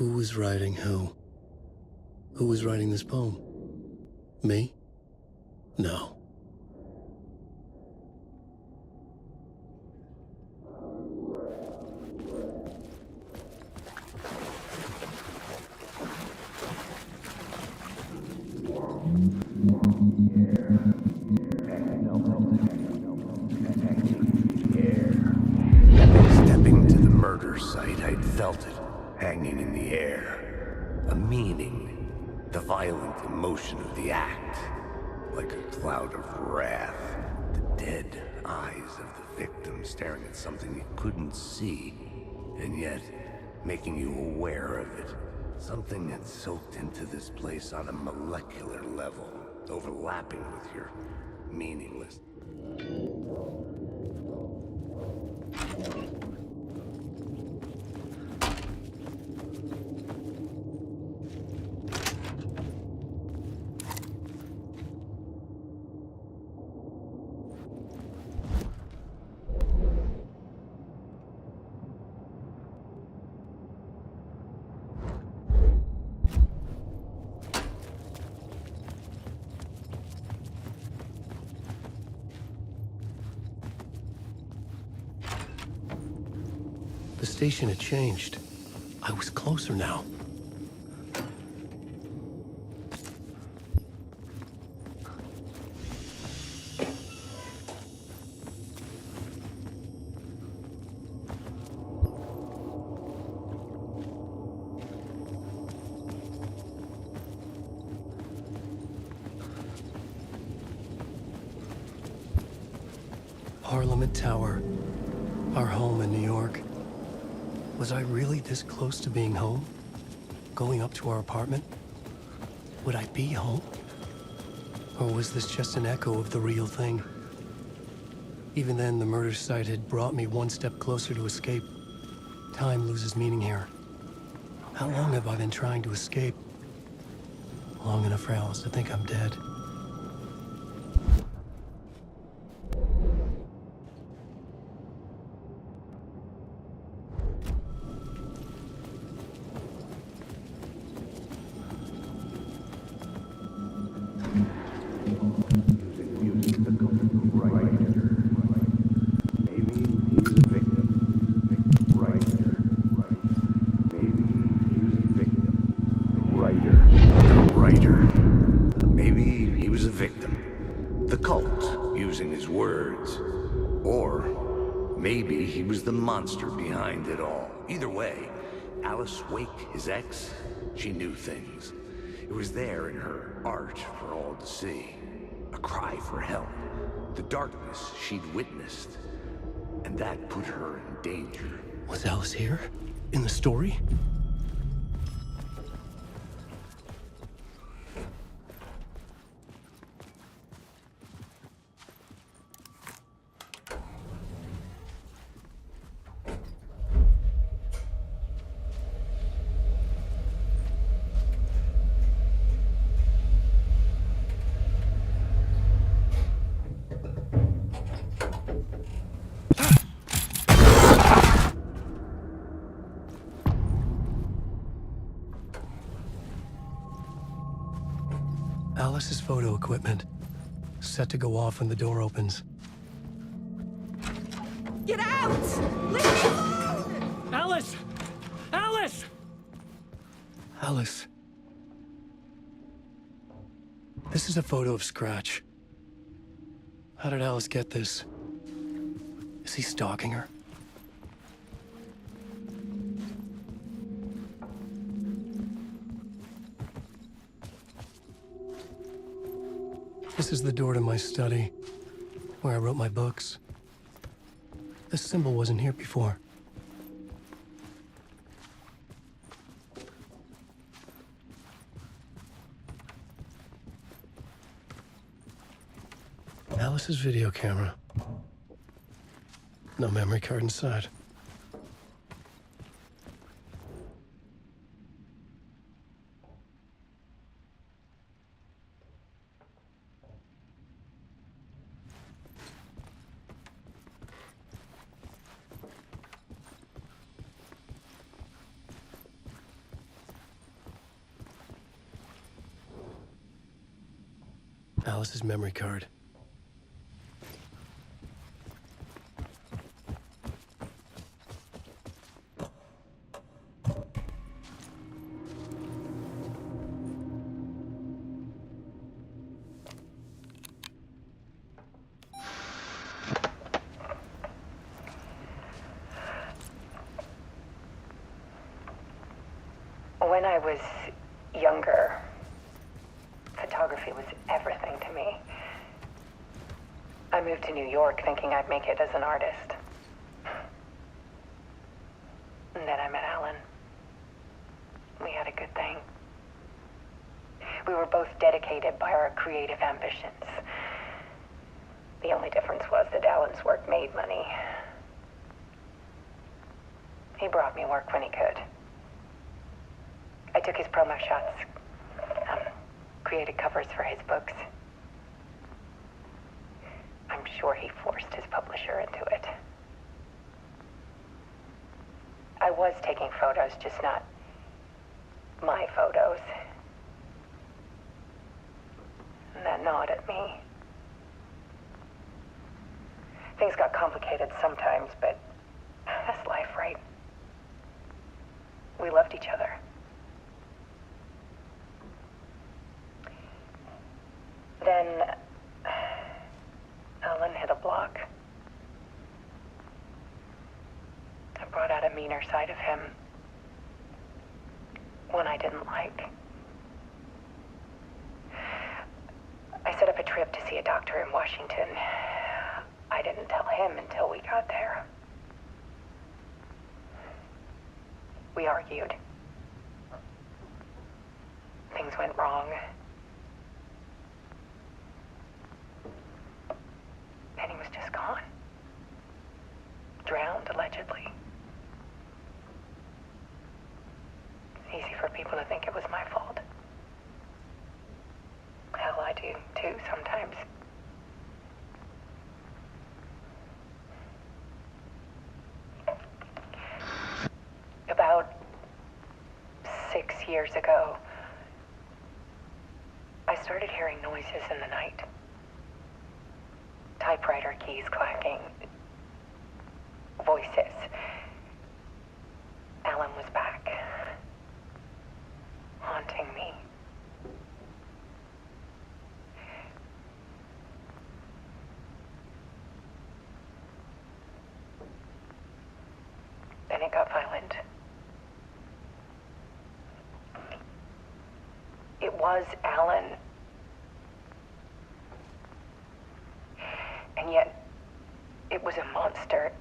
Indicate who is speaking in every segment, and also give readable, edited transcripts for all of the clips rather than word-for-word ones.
Speaker 1: Who was writing who? Who was writing this poem? Me? No.
Speaker 2: Stepping to the murder site, I'd felt it, hanging in the air. A meaning, the violent emotion of the act, like a cloud of wrath. The dead eyes of the victim staring at something you couldn't see, and yet making you aware of it. Something that soaked into this place on a molecular level, overlapping with your meaningless.
Speaker 1: The station had changed. I was closer now. Parliament Tower, our home in New York. Was I really this close to being home? Going up to our apartment? Would I be home? Or was this just an echo of the real thing? Even then, the murder site had brought me one step closer to escape. Time loses meaning here. How long have I been trying to escape? Long enough for Alice to think I'm dead.
Speaker 2: Maybe he was a victim. The cult, using his words. Or maybe he was the monster behind it all. Either way, Alice Wake, his ex, she knew things. It was there in her art for all to see. A cry for help. The darkness she'd witnessed. And that put her in danger.
Speaker 1: Was Alice here? In the story? Alice's photo equipment, set to go off when the door opens.
Speaker 3: Get out! Leave me alone!
Speaker 4: Alice! Alice!
Speaker 1: Alice. This is a photo of Scratch. How did Alice get this? Is he stalking her? This is the door to my study, where I wrote my books. This symbol wasn't here before. Alice's video camera. No memory card inside. Alice's memory card.
Speaker 5: When I was younger, photography was everything to me. I moved to New York thinking I'd make it as an artist. And then I met Alan. We had a good thing. We were both dedicated by our creative ambitions. The only difference was that Alan's work made money. He brought me work when he could. I took his promo shots, created covers for his books. I'm sure he forced his publisher into it. I was taking photos, just not my photos. And that gnawed at me. Things got complicated sometimes, but that's life, right? We loved each other. Then Alan hit a block. I brought out a meaner side of him. One I didn't like. I set up a trip to see a doctor in Washington. I didn't tell him until we got there. We argued. Things went wrong. And he was just gone. Drowned, allegedly. It's easy for people to think it was my fault. Hell, I do, too, sometimes. About 6 years ago, I started hearing noises in the night. Typewriter keys clacking. Voices. Alan was back. Haunting me. Then it got violent. It was Alan. And yet, it was a monster.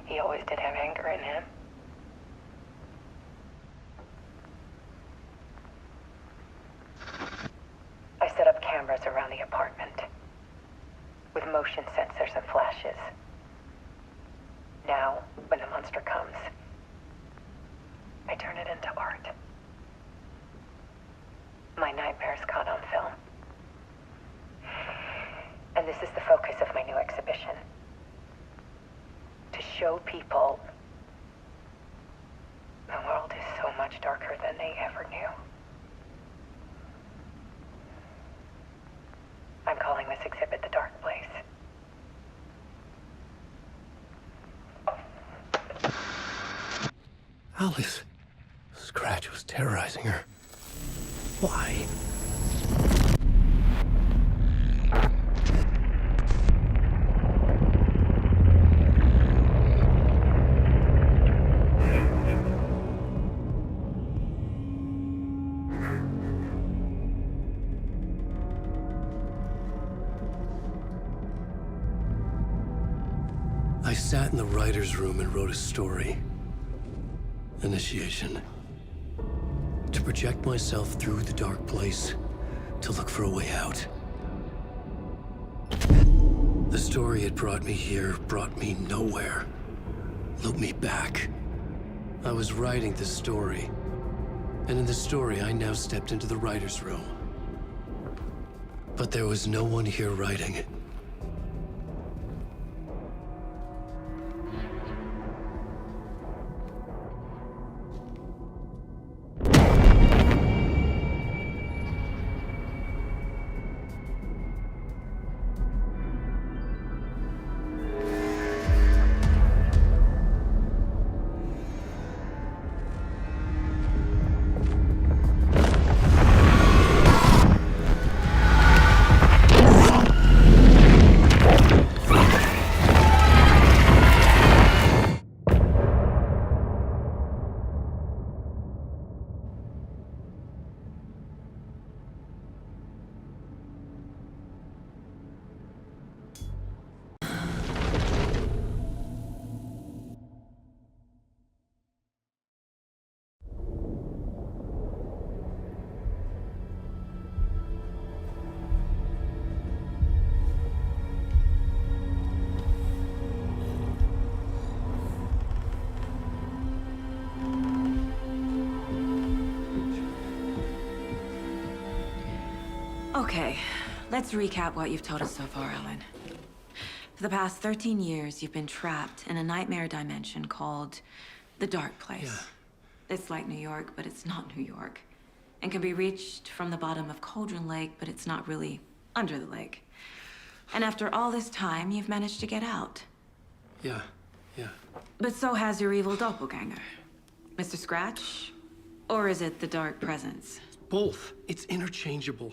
Speaker 5: He always did have anger in him. I set up cameras around the apartment with motion sensors and flashes. Now, when the monster comes, I turn it into art. My nightmares caught on film. And this is the focus of my new exhibition. To show people the world is so much darker than they ever knew. I'm calling this exhibit The Dark Place.
Speaker 1: Alice. Scratch was terrorizing her. Why? I sat in the writer's room and wrote a story. Initiation. To project myself through the dark place, to look for a way out. The story had brought me here, brought me nowhere. Looped me back. I was writing the story. And in the story, I now stepped into the writer's room. But there was no one here writing it.
Speaker 6: Okay, let's recap what you've told us so far, Ellen. For the past 13 years, you've been trapped in a nightmare dimension called the Dark Place.
Speaker 1: Yeah.
Speaker 6: It's like New York, but it's not New York. And can be reached from the bottom of Cauldron Lake, but it's not really under the lake. And after all this time, you've managed to get out.
Speaker 1: Yeah.
Speaker 6: But so has your evil doppelganger. Mr. Scratch? Or is it the Dark Presence?
Speaker 1: Both. It's interchangeable.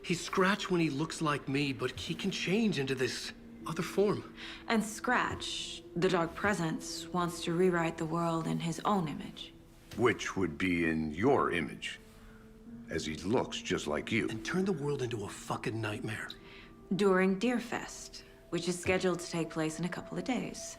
Speaker 1: He's Scratch when he looks like me, but he can change into this other form.
Speaker 6: And Scratch, the Dark Presence, wants to rewrite the world in his own image.
Speaker 2: Which would be in your image, as he looks just like you.
Speaker 1: And turn the world into a fucking nightmare.
Speaker 6: During Deerfest, which is scheduled to take place in a couple of days.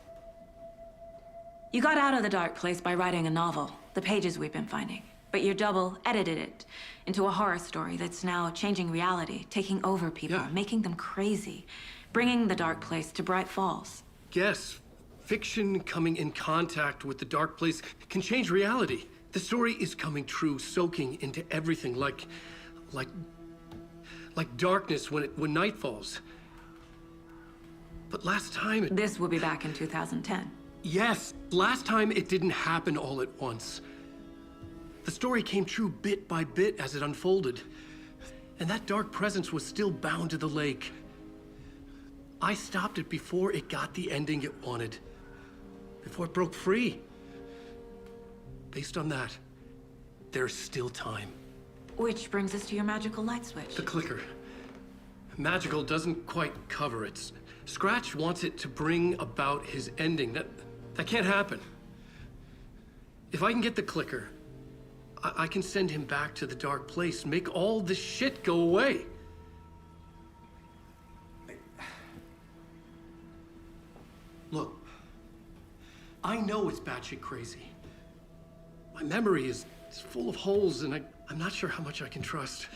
Speaker 6: You got out of the Dark Place by writing a novel, the pages we've been finding. But your double edited it into a horror story that's now changing reality, taking over people,
Speaker 1: Yeah.
Speaker 6: making them crazy, bringing the Dark Place to Bright Falls.
Speaker 1: Yes, fiction coming in contact with the Dark Place can change reality. The story is coming true, soaking into everything like darkness when night falls. But last time
Speaker 6: This will be back in 2010.
Speaker 1: Yes, last time it didn't happen all at once. The story came true bit by bit as it unfolded. And that dark presence was still bound to the lake. I stopped it before it got the ending it wanted. Before it broke free. Based on that, there's still time.
Speaker 6: Which brings us to your magical light switch.
Speaker 1: The clicker. Magical doesn't quite cover it. Scratch wants it to bring about his ending. That can't happen. If I can get the clicker, I can send him back to the Dark Place, make all this shit go away. Look, I know it's batshit crazy. My memory is full of holes, and I'm not sure how much I can trust.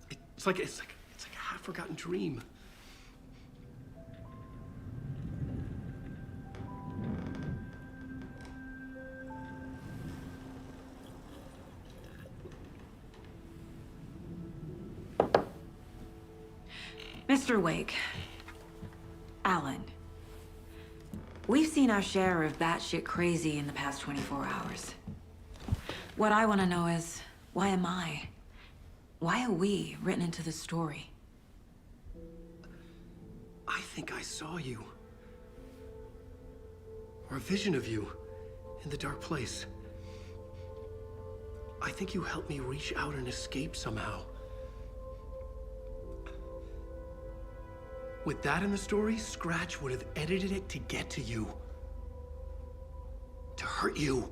Speaker 1: It's like a half-forgotten dream.
Speaker 6: Mr. Wake. Alan. We've seen our share of batshit crazy in the past 24 hours. What I want to know is, why am I? Why are we written into the story?
Speaker 1: I think I saw you. Or a vision of you in the Dark Place. I think you helped me reach out and escape somehow. With that in the story, Scratch would have edited it to get to you. To hurt you.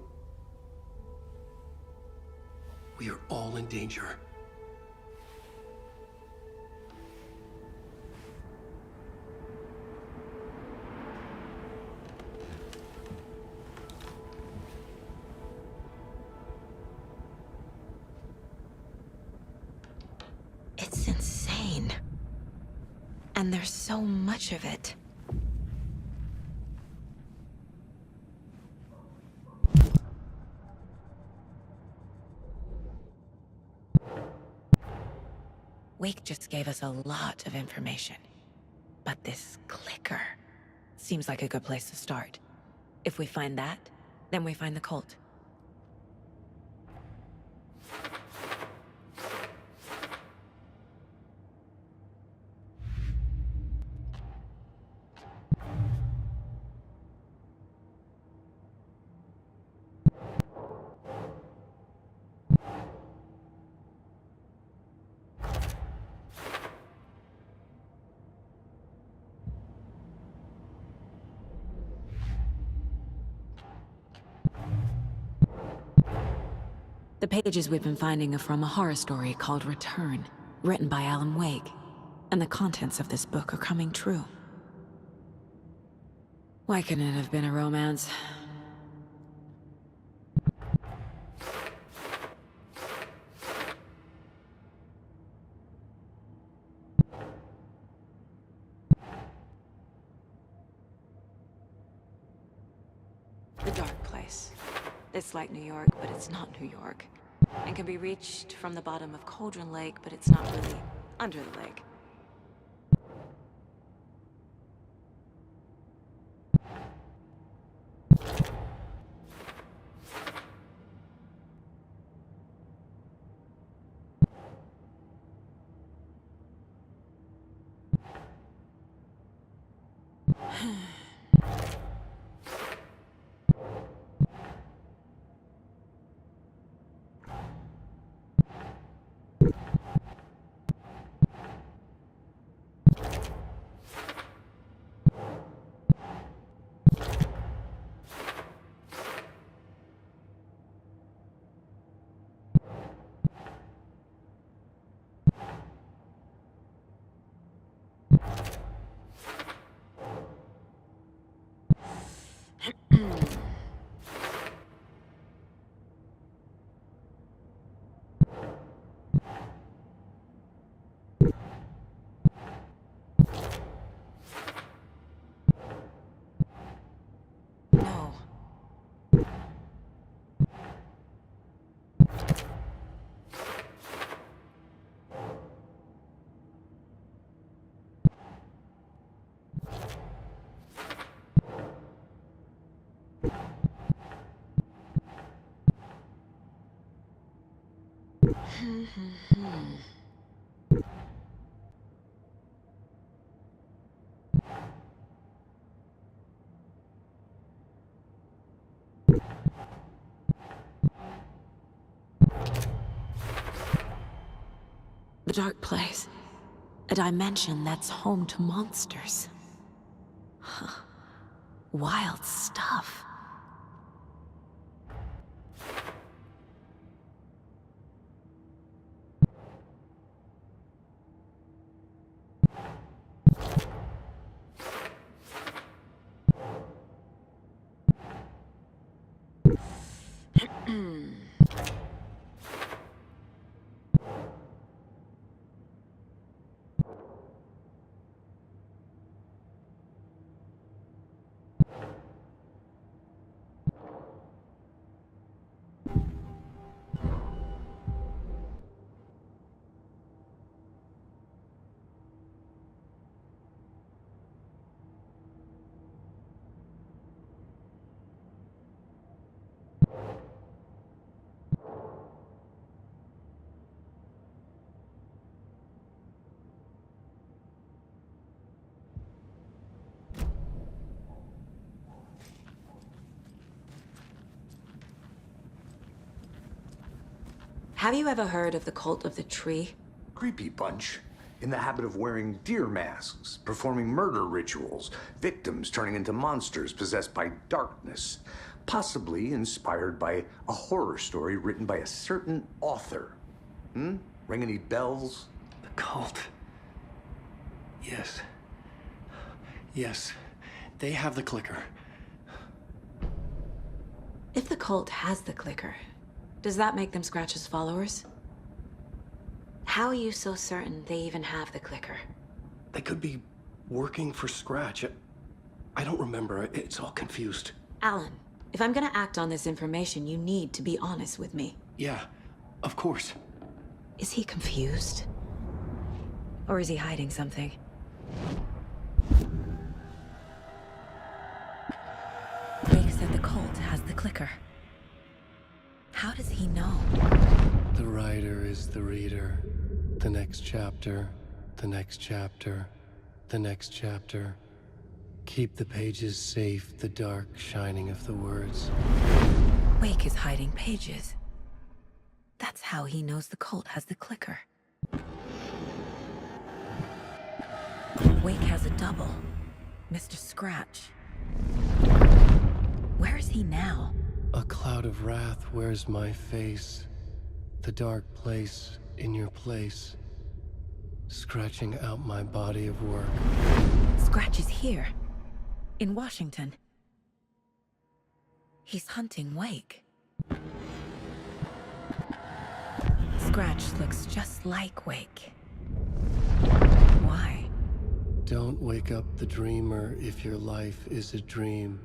Speaker 1: We are all in danger.
Speaker 6: It's insane. And there's so much of it. Wake just gave us a lot of information. But this clicker seems like a good place to start. If we find that, then we find the cult. The pages we've been finding are from a horror story called Return, written by Alan Wake. And the contents of this book are coming true. Why couldn't it have been a romance? The Dark Place. It's like New York, but it's not New York. and can be reached from the bottom of Cauldron Lake, but it's not really under the lake. No. The dark place. A dimension that's home to monsters. Huh. Wild stuff. Have you ever heard of the Cult of the Tree?
Speaker 2: Creepy bunch. In the habit of wearing deer masks, performing murder rituals, victims turning into monsters possessed by darkness. Possibly inspired by a horror story written by a certain author. Ring any bells?
Speaker 1: The cult. Yes. Yes. They have the clicker.
Speaker 6: If the cult has the clicker, does that make them Scratch's followers? How are you so certain they even have the clicker?
Speaker 1: They could be working for Scratch. I don't remember. It's all confused.
Speaker 6: Alan, if I'm gonna act on this information, you need to be honest with me.
Speaker 1: Yeah, of course.
Speaker 6: Is he confused? Or is he hiding something? Wake said the cult has the clicker. How does he know?
Speaker 1: The writer is the reader. The next chapter, the next chapter, the next chapter. Keep the pages safe, the dark shining of the words.
Speaker 6: Wake is hiding pages. That's how he knows the cult has the clicker. Wake has a double. Mr. Scratch. Where is he now?
Speaker 1: A cloud of wrath wears my face. The dark place in your place. Scratching out my body of work.
Speaker 6: Scratch is here. In Washington. He's hunting Wake. Scratch looks just like Wake. Why?
Speaker 1: Don't wake up the dreamer if your life is a dream.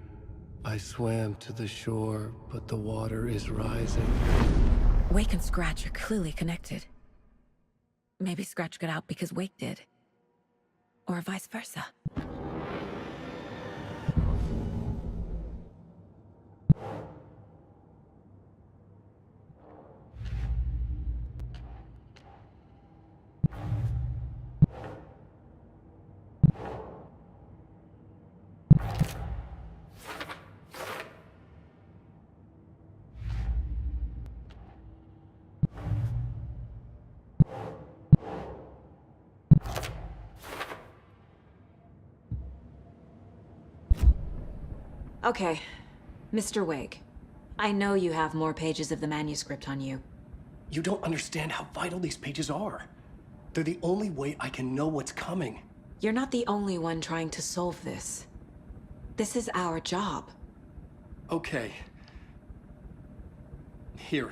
Speaker 1: I swam to the shore, but the water is rising.
Speaker 6: Wake and Scratch are clearly connected. Maybe Scratch got out because Wake did. Or vice versa. Okay, Mr. Wake. I know you have more pages of the manuscript on you.
Speaker 1: You don't understand how vital these pages are. They're the only way I can know what's coming.
Speaker 6: You're not the only one trying to solve this. This is our job.
Speaker 1: Okay. Here.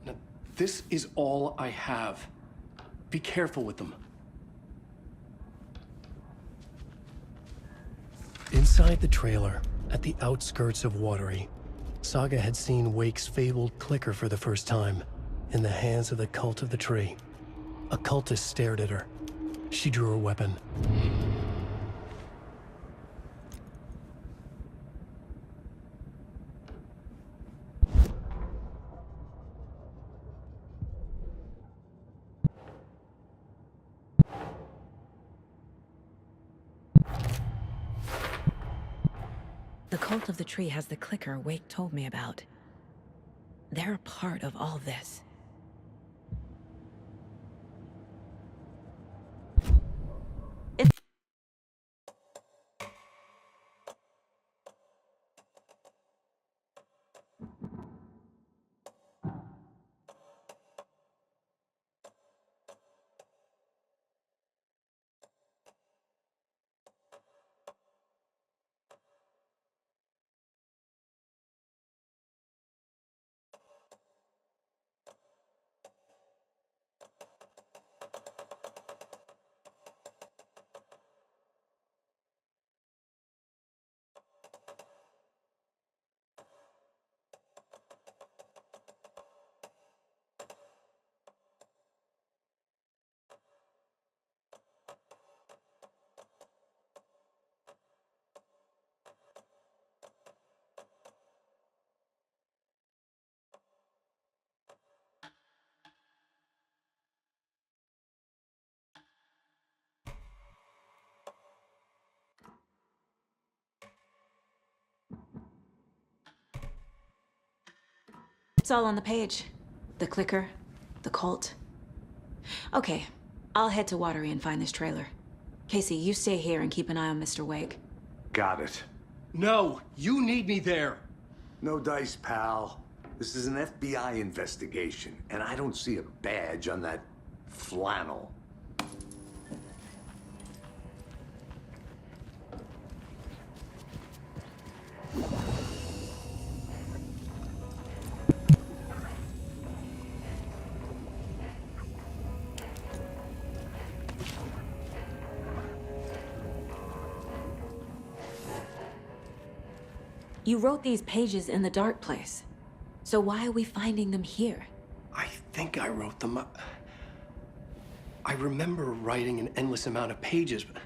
Speaker 1: Now, this is all I have. Be careful with them. Inside the trailer, at the outskirts of Watery, Saga had seen Wake's fabled clicker for the first time, in the hands of the Cult of the Tree. A cultist stared at her. She drew her weapon.
Speaker 6: The Cult of the Tree has the clicker Wake told me about. They're a part of all this. It's all on the page. The clicker, the cult. Okay, I'll head to Watery and find this trailer. Casey, you stay here and keep an eye on Mr. Wake.
Speaker 2: Got it.
Speaker 1: No, you need me there.
Speaker 2: No dice, pal. This is an FBI investigation, and I don't see a badge on that flannel.
Speaker 6: You wrote these pages in the dark place. So why are we finding them here?
Speaker 1: I think I wrote them. I remember writing an endless amount of pages, but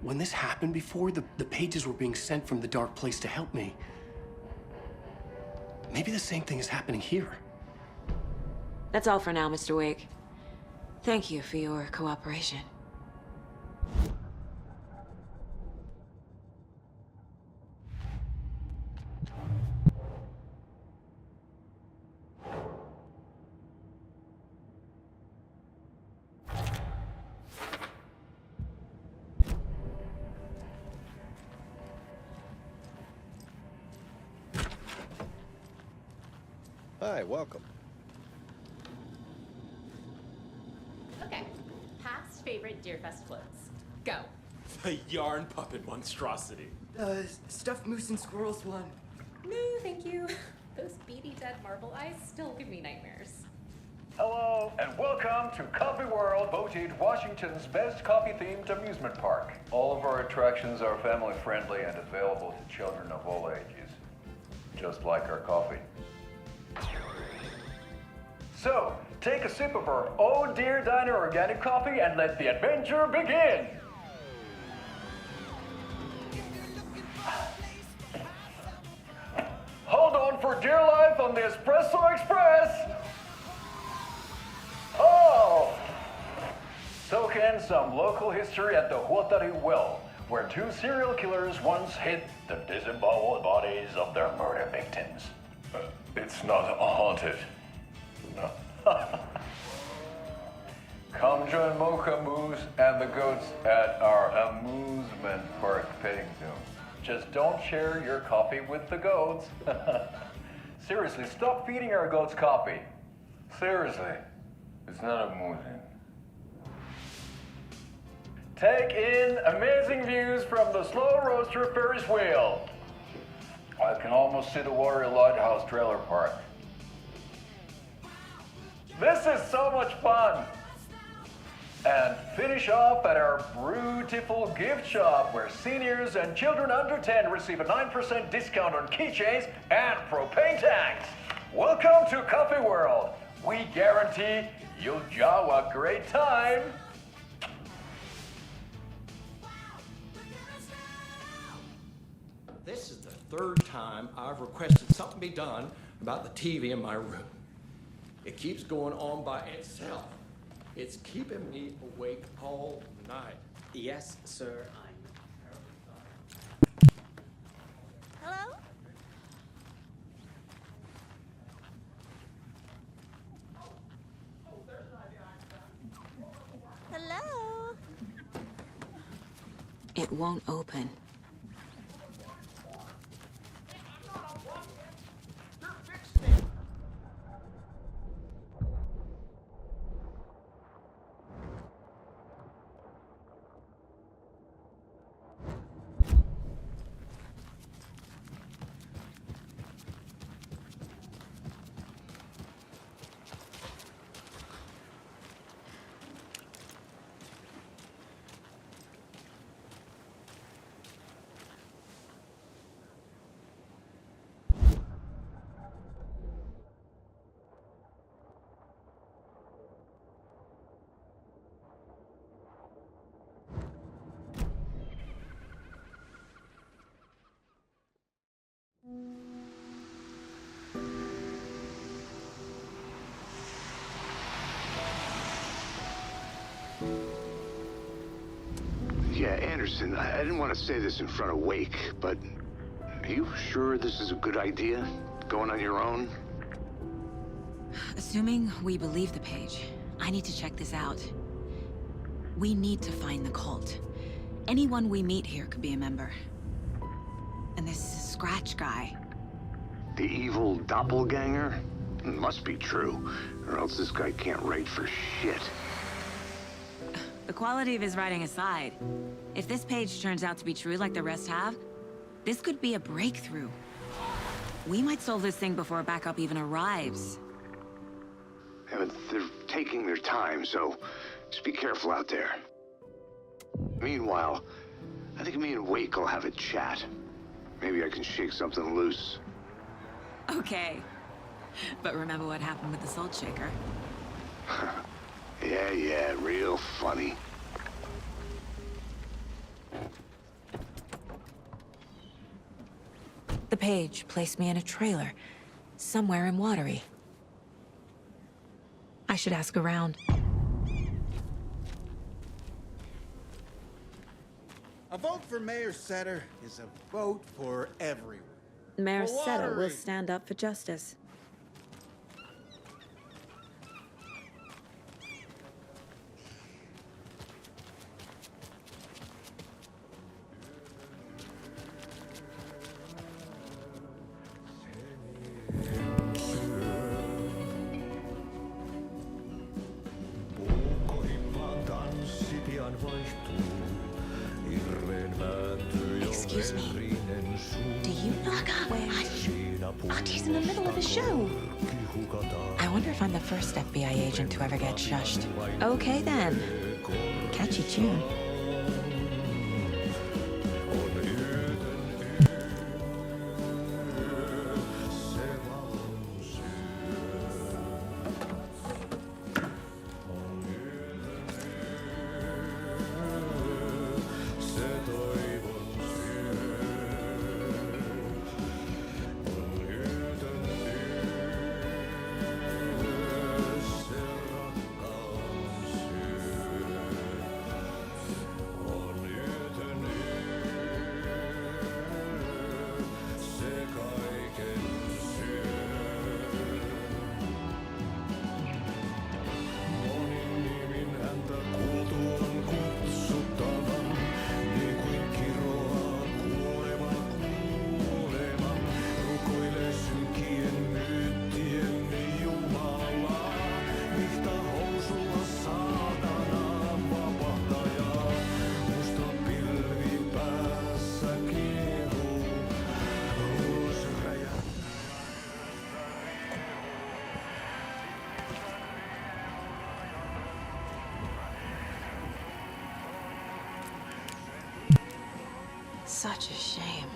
Speaker 1: when this happened before, the pages were being sent from the dark place to help me. Maybe the same thing is happening here.
Speaker 6: That's all for now, Mr. Wake. Thank you for your cooperation.
Speaker 7: Hi, welcome.
Speaker 8: Okay, past favorite Deerfest floats. Go.
Speaker 9: The yarn puppet monstrosity.
Speaker 3: Stuffed moose and squirrels one.
Speaker 8: No, thank you. Those beady dead marble eyes still give me nightmares.
Speaker 10: Hello, and welcome to Coffee World, voted Washington's best coffee-themed amusement park. All of our attractions are family-friendly and available to children of all ages. Just like our coffee. So, take a sip of our Oh Dear Diner organic coffee and let the adventure begin! Hold on for dear life on the Espresso Express! Oh! Soak in some local history at the Huatari Well, where two serial killers once hid the disemboweled bodies of their murder victims. It's not haunted. No. Come join Mocha Moose and the goats at our amusement park petting zoo. Just don't share your coffee with the goats. Seriously, stop feeding our goats coffee. Seriously, it's not amusing. Take in amazing views from the Slow Roaster Ferris wheel. I can almost see the Warrior Lighthouse trailer park. This is so much fun! And finish off at our beautiful gift shop where seniors and children under 10 receive a 9% discount on keychains and propane tanks. Welcome to Coffee World. We guarantee you'll jaw a great time.
Speaker 4: This is the third time I've requested something be done about the TV in my room. It keeps going on by itself. It's keeping me awake all night.
Speaker 7: Yes, sir.
Speaker 11: Hello? Hello?
Speaker 6: It won't open.
Speaker 2: Yeah, Anderson, I didn't want to say this in front of Wake, but are you sure this is a good idea? Going on your own?
Speaker 6: Assuming we believe the page, I need to check this out. We need to find the cult. Anyone we meet here could be a member. And this Scratch guy.
Speaker 2: The evil doppelganger? It must be true, or else this guy can't write for shit.
Speaker 6: The quality of his writing aside, if this page turns out to be true like the rest have, this could be a breakthrough. We might solve this thing before backup even arrives.
Speaker 2: Yeah, but they're taking their time, so just be careful out there. Meanwhile, I think me and Wake will have a chat. Maybe I can shake something loose.
Speaker 6: Okay. But remember what happened with the salt shaker?
Speaker 2: Yeah, real funny.
Speaker 6: The page placed me in a trailer, somewhere in Watery. I should ask around.
Speaker 7: A vote for Mayor Setter is a vote for everyone.
Speaker 6: Mayor
Speaker 7: For
Speaker 6: Setter will
Speaker 7: Watery.
Speaker 6: stand up for justice. Excuse me. Do you know where? Hush. Artie's in the middle of a show. I wonder if I'm the first FBI agent to ever get shushed. Okay then. Catchy tune. such a shame.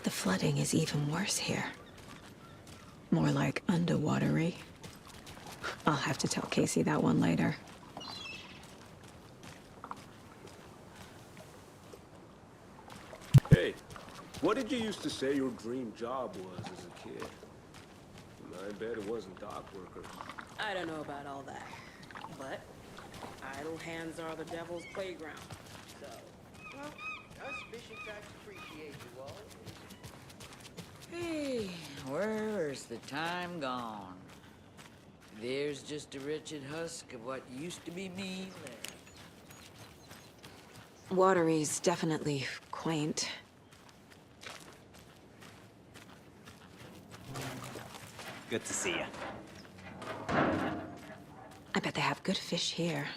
Speaker 6: The flooding is even worse here. More like underwatery. I'll have to tell Casey that one later.
Speaker 12: Hey, what did you used to say your dream job was as a kid? I bet it wasn't dock worker.
Speaker 13: I don't know about all that, but idle hands are the devil's playground, so...
Speaker 14: Well, us fishing types appreciate you all.
Speaker 15: Hey, where's the time gone? There's just a wretched husk of what used to be me left.
Speaker 6: Watery's definitely quaint.
Speaker 14: Good to see you.
Speaker 6: I bet they have good fish here.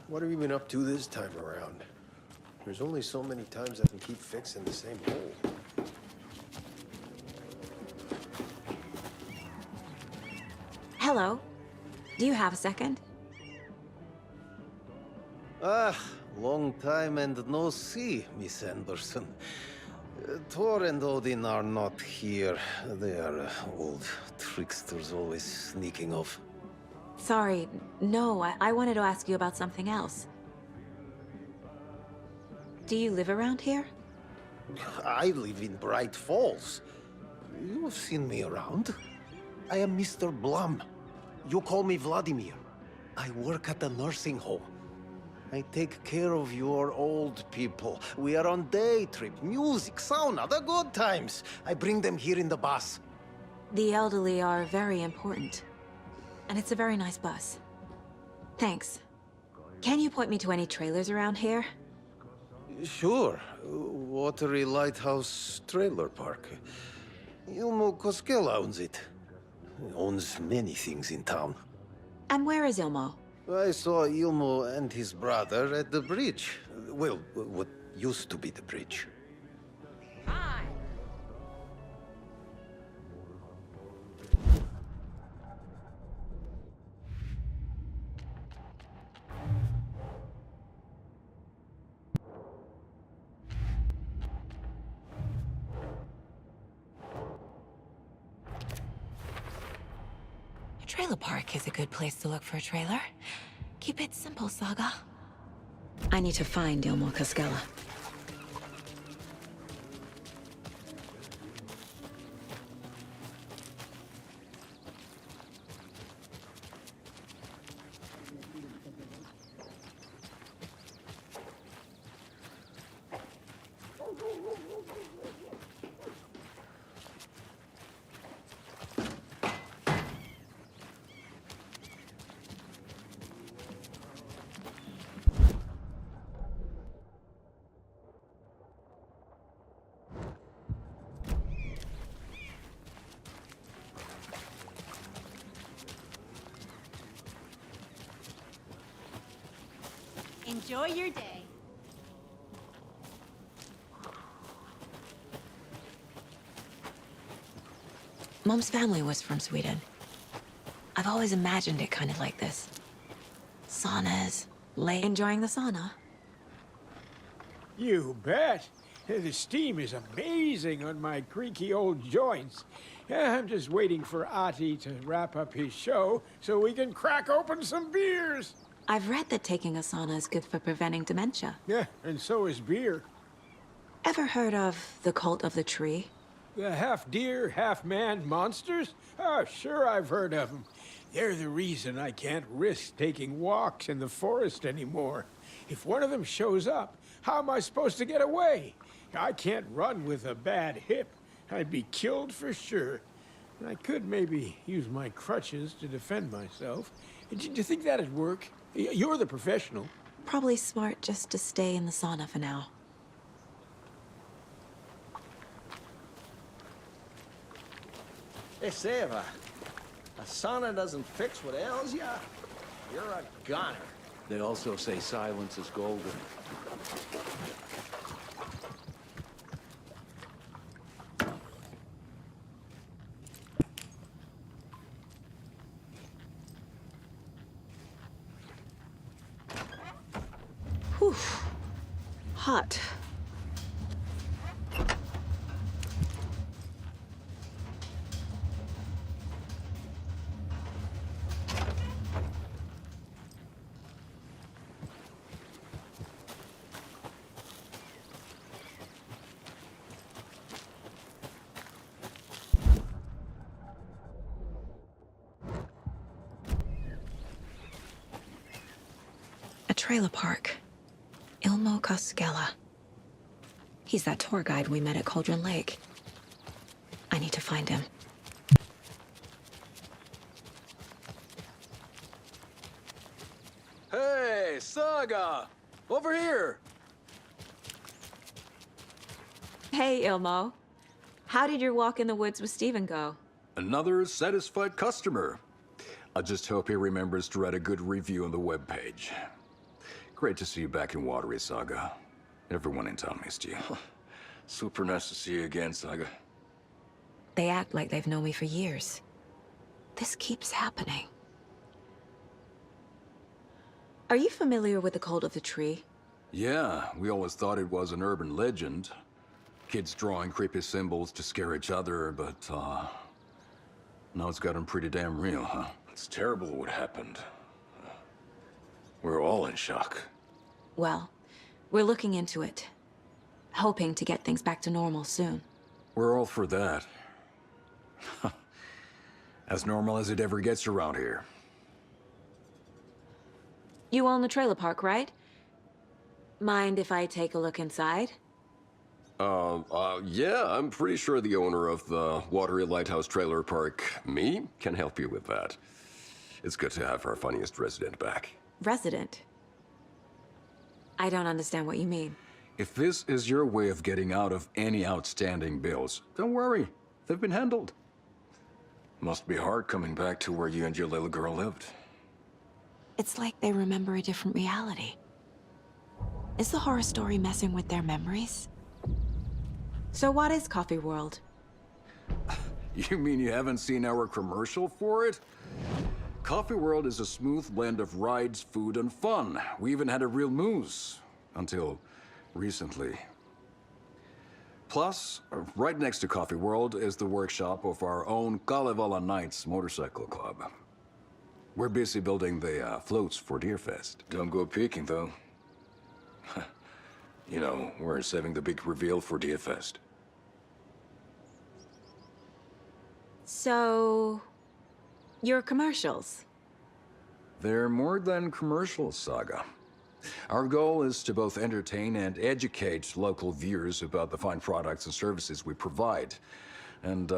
Speaker 16: What have you been up to this time around? There's only so many times I can keep fixing the same hole.
Speaker 6: Hello. Do you have a second?
Speaker 17: Ah, long time and no see, Miss Anderson. Thor and Odin are not here. They are old tricksters always sneaking off.
Speaker 6: Sorry, no, I wanted to ask you about something else. Do you live around here?
Speaker 17: I live in Bright Falls. You've seen me around. I am Mr. Blum. You call me Vladimir. I work at a nursing home. I take care of your old people. We are on day trip, music, sauna, the good times. I bring them here in the bus.
Speaker 6: The elderly are very important. And it's a very nice bus. Thanks. Can you point me to any trailers around here?
Speaker 17: Sure. Watery Lighthouse Trailer Park. Ilmo Koskela owns it. He owns many things in town.
Speaker 6: And where is Ilmo?
Speaker 17: I saw Ilmo and his brother at the bridge. Well, what used to be the bridge.
Speaker 13: Hi!
Speaker 6: A trailer park is a good place to look for a trailer. Keep it simple, Saga. I need to find Ilmo Koskela.
Speaker 11: Enjoy your day.
Speaker 6: Mom's family was from Sweden. I've always imagined it kind of like this. Saunas, enjoying the sauna.
Speaker 18: You bet. The steam is amazing on my creaky old joints. I'm just waiting for Ati to wrap up his show so we can crack open some beers.
Speaker 6: I've read that taking a sauna is good for preventing dementia.
Speaker 18: Yeah, and so is beer.
Speaker 6: Ever heard of the cult of the tree?
Speaker 18: The half-deer, half-man monsters? Oh, sure I've heard of them. They're the reason I can't risk taking walks in the forest anymore. If one of them shows up, how am I supposed to get away? I can't run with a bad hip. I'd be killed for sure. I could maybe use my crutches to defend myself. Do you think that'd work? You're the professional.
Speaker 6: Probably smart just to stay in the sauna for now.
Speaker 4: They say if a sauna doesn't fix what ails ya, you're a goner.
Speaker 19: They also say silence is golden.
Speaker 6: Whew. Hot. A trailer park. Ilmo Koskela. He's that tour guide we met at Cauldron Lake. I need to find him.
Speaker 20: Hey, Saga! Over here!
Speaker 6: Hey, Ilmo. How did your walk in the woods with Steven go?
Speaker 21: Another satisfied customer. I just hope he remembers to write a good review on the webpage. Great to see you back in Watery, Saga. Everyone in town missed you.
Speaker 20: Super nice to see you again, Saga.
Speaker 6: They act like they've known me for years. This keeps happening. Are you familiar with the cult of the tree?
Speaker 21: Yeah, we always thought it was an urban legend. Kids drawing creepy symbols to scare each other, but, now it's gotten pretty damn real, huh?
Speaker 20: It's terrible what happened. We're all in shock.
Speaker 6: Well, we're looking into it. Hoping to get things back to normal soon.
Speaker 21: We're all for that. As normal as it ever gets around here.
Speaker 6: You own the trailer park, right? Mind if I take a look inside?
Speaker 22: Yeah, I'm pretty sure the owner of the Watery Lighthouse Trailer Park, me, can help you with that. It's good to have our funniest resident back.
Speaker 6: Resident? I don't understand what you mean.
Speaker 21: If this is your way of getting out of any outstanding bills, don't worry. They've been handled.
Speaker 20: Must be hard coming back to where you and your little girl lived.
Speaker 6: It's like they remember a different reality. Is the horror story messing with their memories? So what is Coffee World?
Speaker 21: You mean you haven't seen our commercial for it? Coffee World is a smooth blend of rides, food, and fun. We even had a real moose. Until recently. Plus, right next to Coffee World is the workshop of our own Kalevala Knights Motorcycle Club. We're busy building the floats for Deerfest.
Speaker 20: Don't go peeking, though. You know, we're saving the big reveal for Deerfest.
Speaker 6: So... your commercials?
Speaker 21: They're more than commercials, Saga. Our goal is to both entertain and educate local viewers about the fine products and services we provide. And,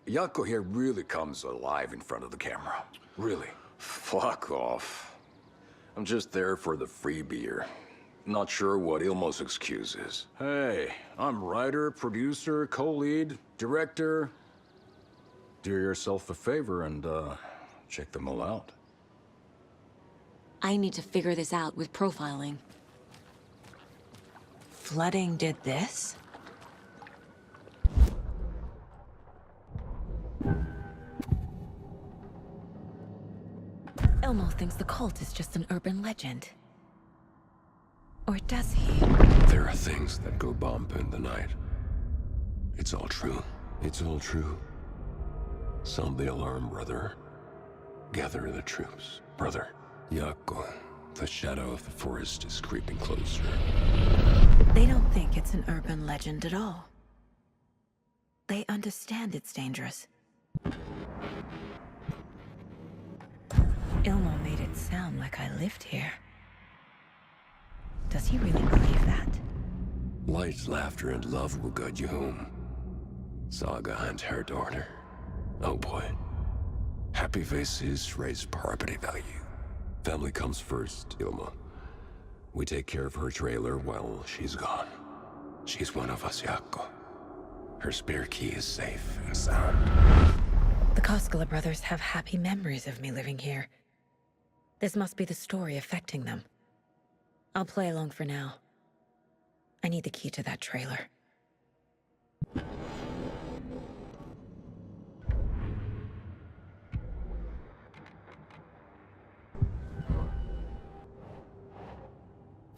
Speaker 21: Jaakko here really comes alive in front of the camera. Really.
Speaker 20: Fuck off. I'm just there for the free beer. Not sure what Ilmo's excuse is.
Speaker 21: Hey, I'm writer, producer, co-lead, director. Do yourself a favor and, check them all out.
Speaker 6: I need to figure this out with profiling. Flooding did this? Elmo thinks the cult is just an urban legend. Or does he?
Speaker 22: There are things that go bump in the night. It's all true. It's all true. Sound the alarm, brother. Gather the troops, brother. Yako, the shadow of the forest is creeping closer.
Speaker 6: They don't think it's an urban legend at all. They understand it's dangerous. Ilmo made it sound like I lived here. Does he really believe that?
Speaker 22: Light, laughter, and love will guide you home. Saga and her daughter. Oh boy. Happy faces raise property value. Family comes first, Ilma. We take care of her trailer while she's gone. She's one of us, Yako. Her spare key is safe and sound.
Speaker 6: The Koskela brothers have happy memories of me living here. This must be the story affecting them. I'll play along for now. I need the key to that trailer.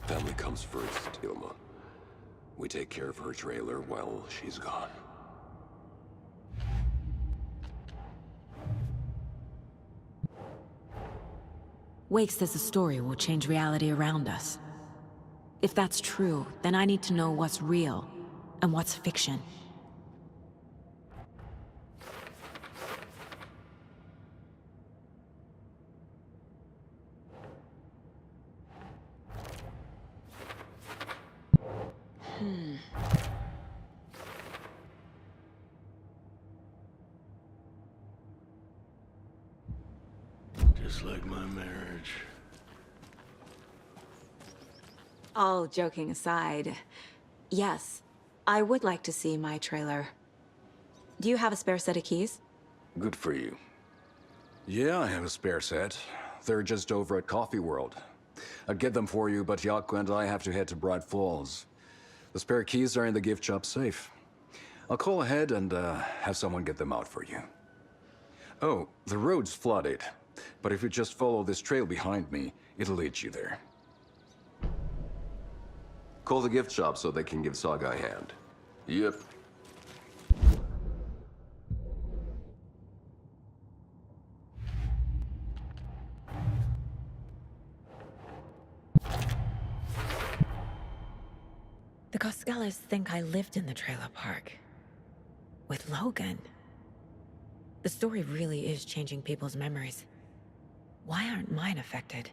Speaker 22: Family comes first, Ilma. We take care of her trailer while she's gone.
Speaker 6: Wake says the story will change reality around us. If that's true, then I need to know what's real and what's fiction.
Speaker 12: Just like my marriage.
Speaker 6: All joking aside, yes, I would like to see my trailer. Do you have a spare set of keys?
Speaker 21: Good for you. Yeah, I have a spare set. They're just over at Coffee World. I'd get them for you, but Yako and I have to head to Bright Falls. The spare keys are in the gift shop safe. I'll call ahead and have someone get them out for you. Oh, the road's flooded, but if you just follow this trail behind me, it'll lead you there.
Speaker 22: Call the gift shop so they can give Saga a hand. Yep.
Speaker 6: The Koskelas think I lived in the trailer park. With Logan. The story really is changing people's memories. Why aren't mine affected?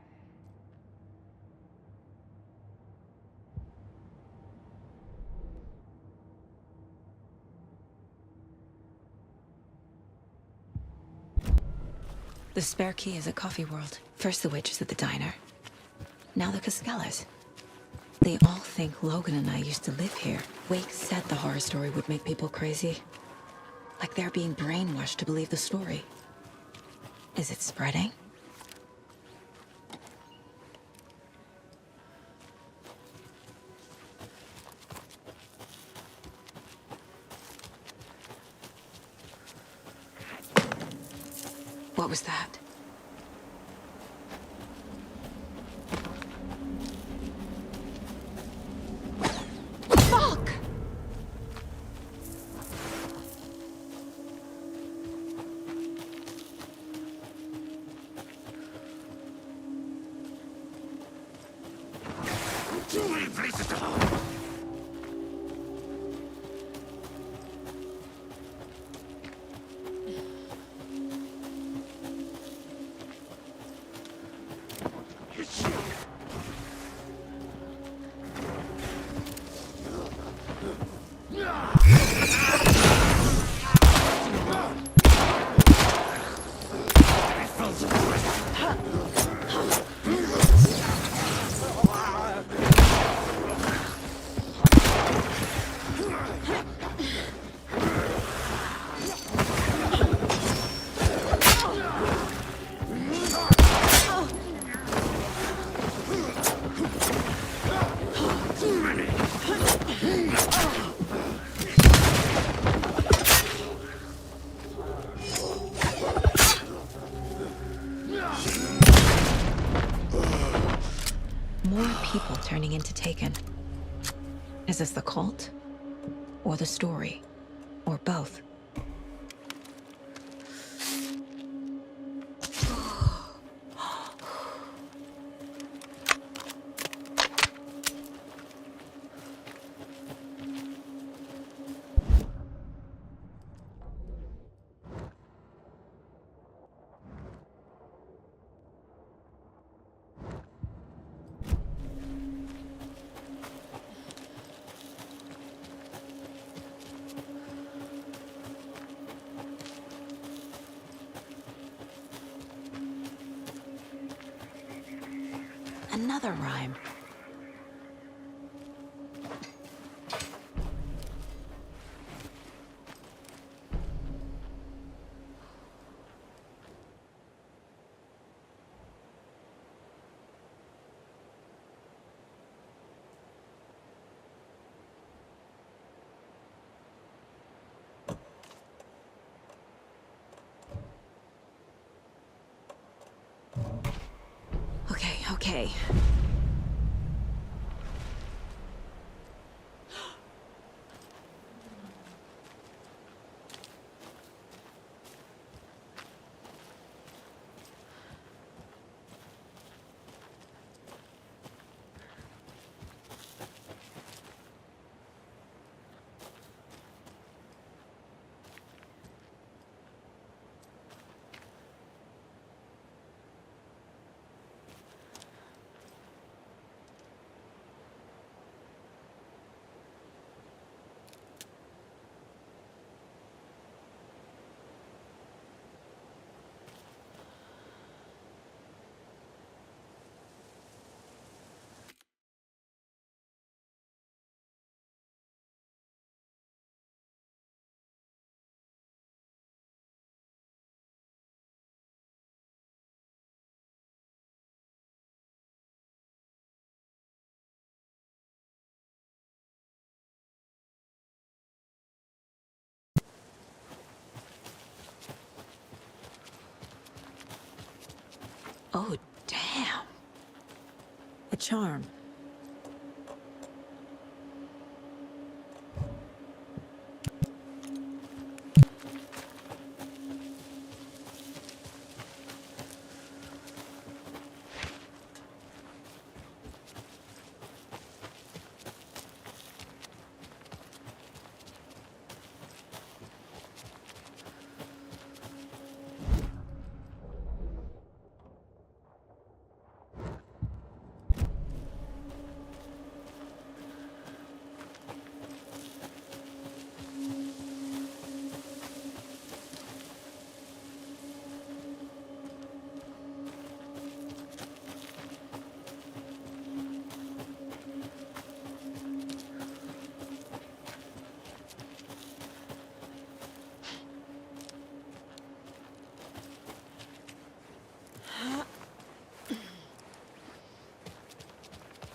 Speaker 6: The spare key is at Coffee World. First the witches at the diner. Now the Koskelas. They all think Logan and I used to live here. Wake said the horror story would make people crazy. Like they're being brainwashed to believe the story. Is it spreading? What was that? Fuck!
Speaker 2: Too many places to go.
Speaker 6: people turning into Taken. Is this the cult? Or the story? Or both? Another rhyme. Okay. Oh, damn. A charm.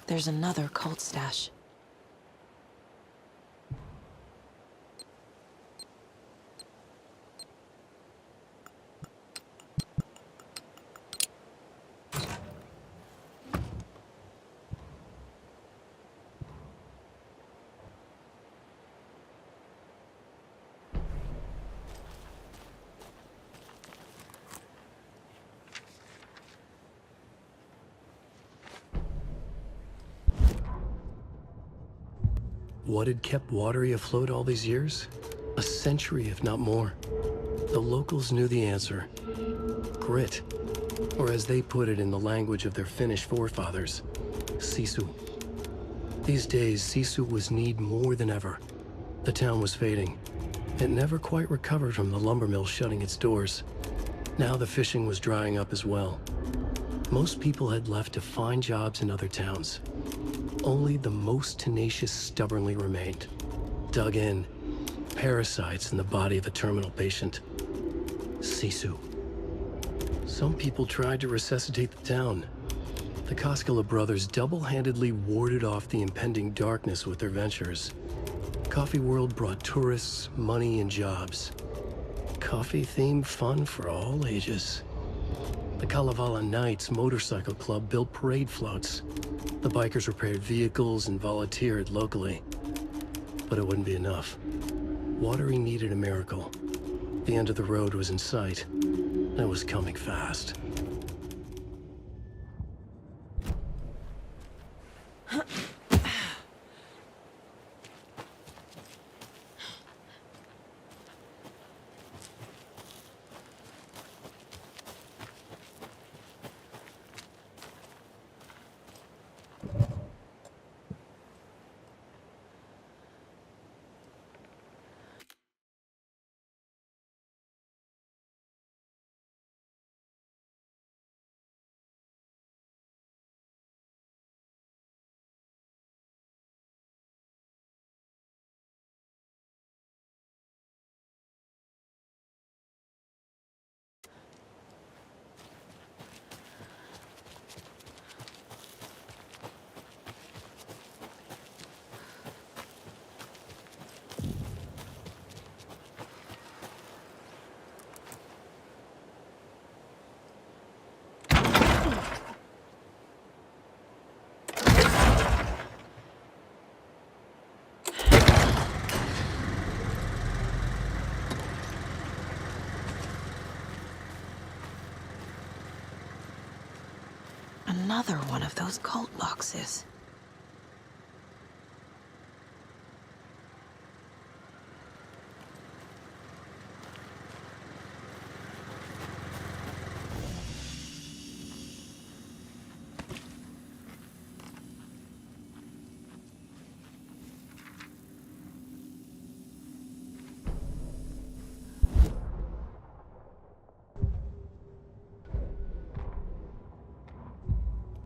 Speaker 6: There's another cult stash.
Speaker 1: What had kept Watery afloat all these years? A century, if not more. The locals knew the answer. Grit. Or as they put it in the language of their Finnish forefathers, sisu. These days, sisu was needed more than ever. The town was fading. It never quite recovered from the lumber mill shutting its doors. Now the fishing was drying up as well. Most people had left to find jobs in other towns. Only the most tenacious stubbornly remained. Dug in. Parasites in the body of a terminal patient. Sisu. Some people tried to resuscitate the town. The Koskela brothers double-handedly warded off the impending darkness with their ventures. Coffee World brought tourists, money, and jobs. Coffee-themed fun for all ages. The Kalevala Knights motorcycle club built parade floats. The bikers repaired vehicles and volunteered locally. But it wouldn't be enough. Watery needed a miracle. The end of the road was in sight, and it was coming fast.
Speaker 6: Another one of those cult boxes.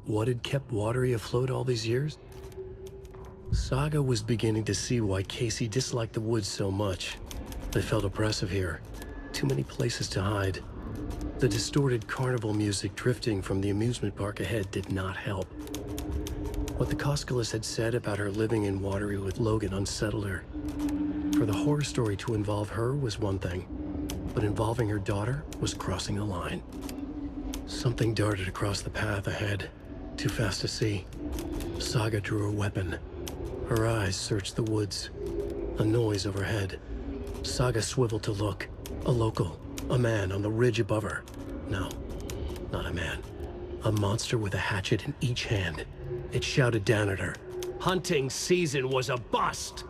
Speaker 1: What had kept Watery afloat all these years? Saga was beginning to see why Casey disliked the woods so much. They felt oppressive here. Too many places to hide. The distorted carnival music drifting from the amusement park ahead did not help. What the Koskalis had said about her living in Watery with Logan unsettled her. For the horror story to involve her was one thing, but involving her daughter was crossing a line. Something darted across the path ahead. Too fast to see. Saga drew her weapon. Her eyes searched the woods. A noise overhead. Saga swiveled to look. A local. A man on the ridge above her. No, not a man. A monster with a hatchet in each hand. It shouted down at her. Hunting season was a bust!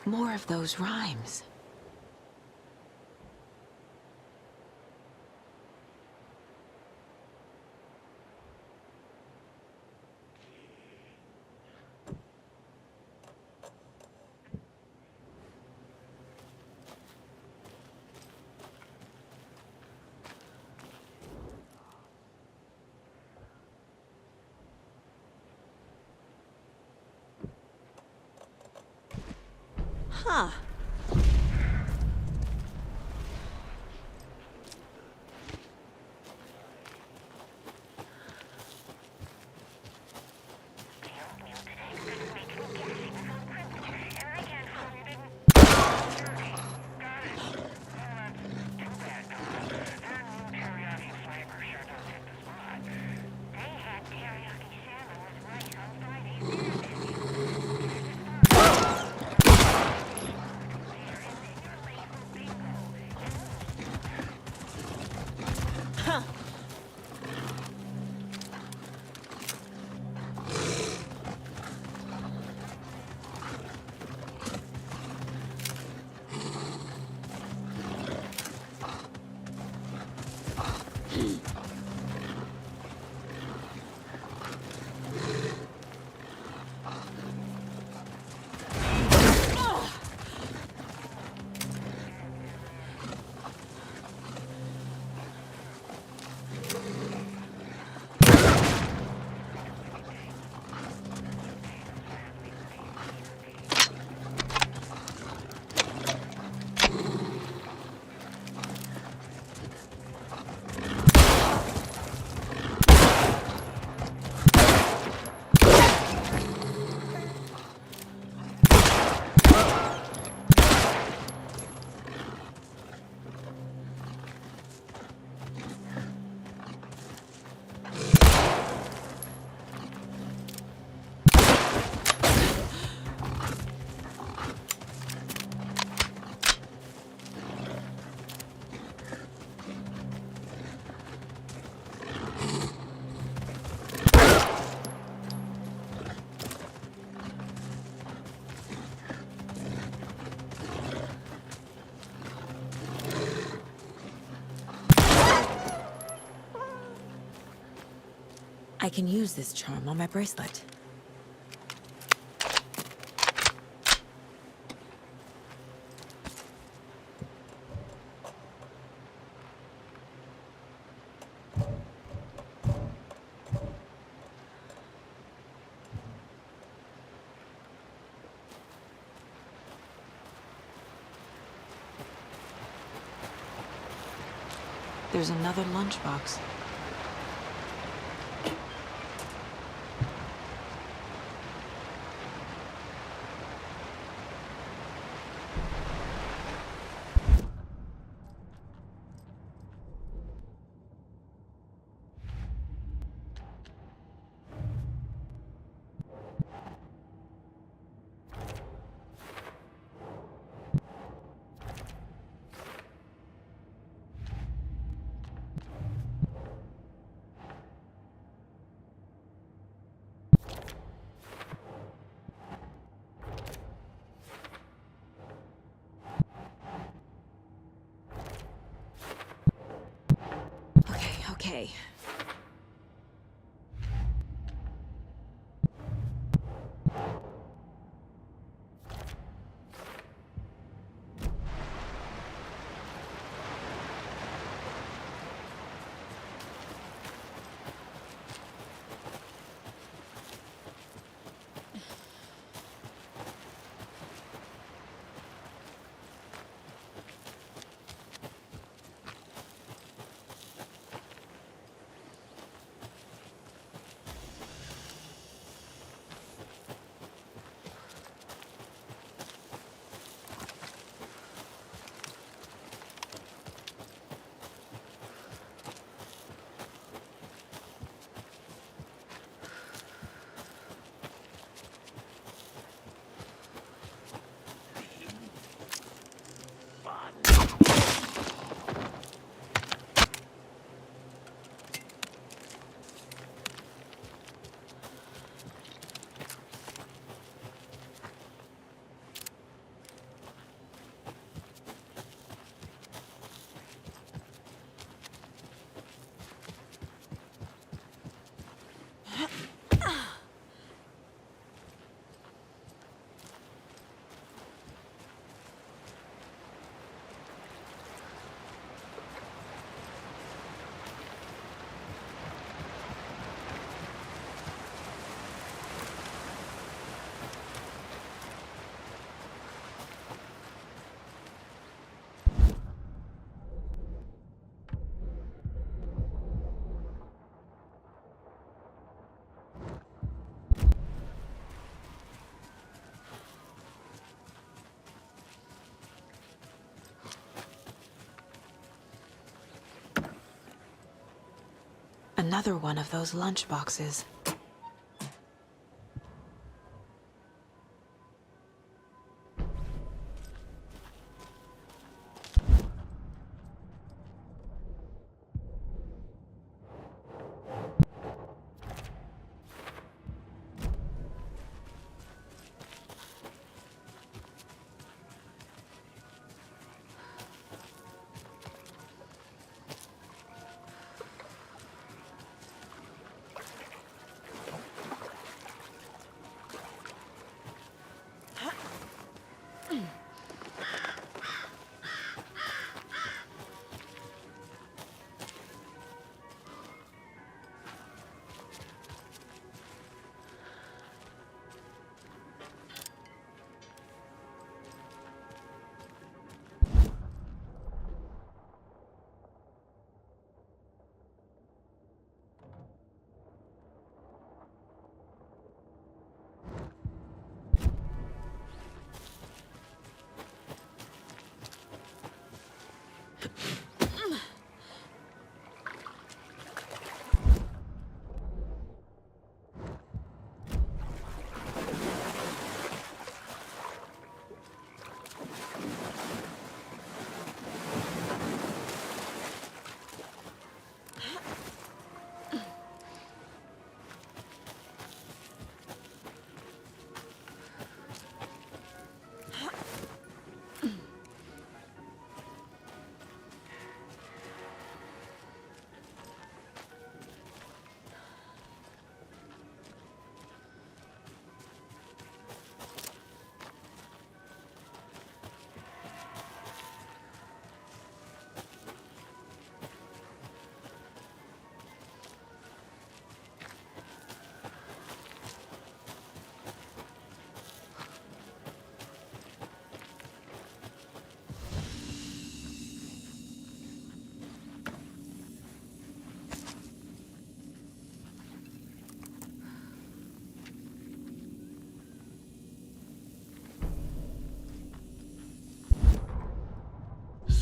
Speaker 6: more of those rhymes.
Speaker 11: Huh.
Speaker 6: I can use this charm on my bracelet. There's another lunchbox. Okay. Another one of those lunchboxes.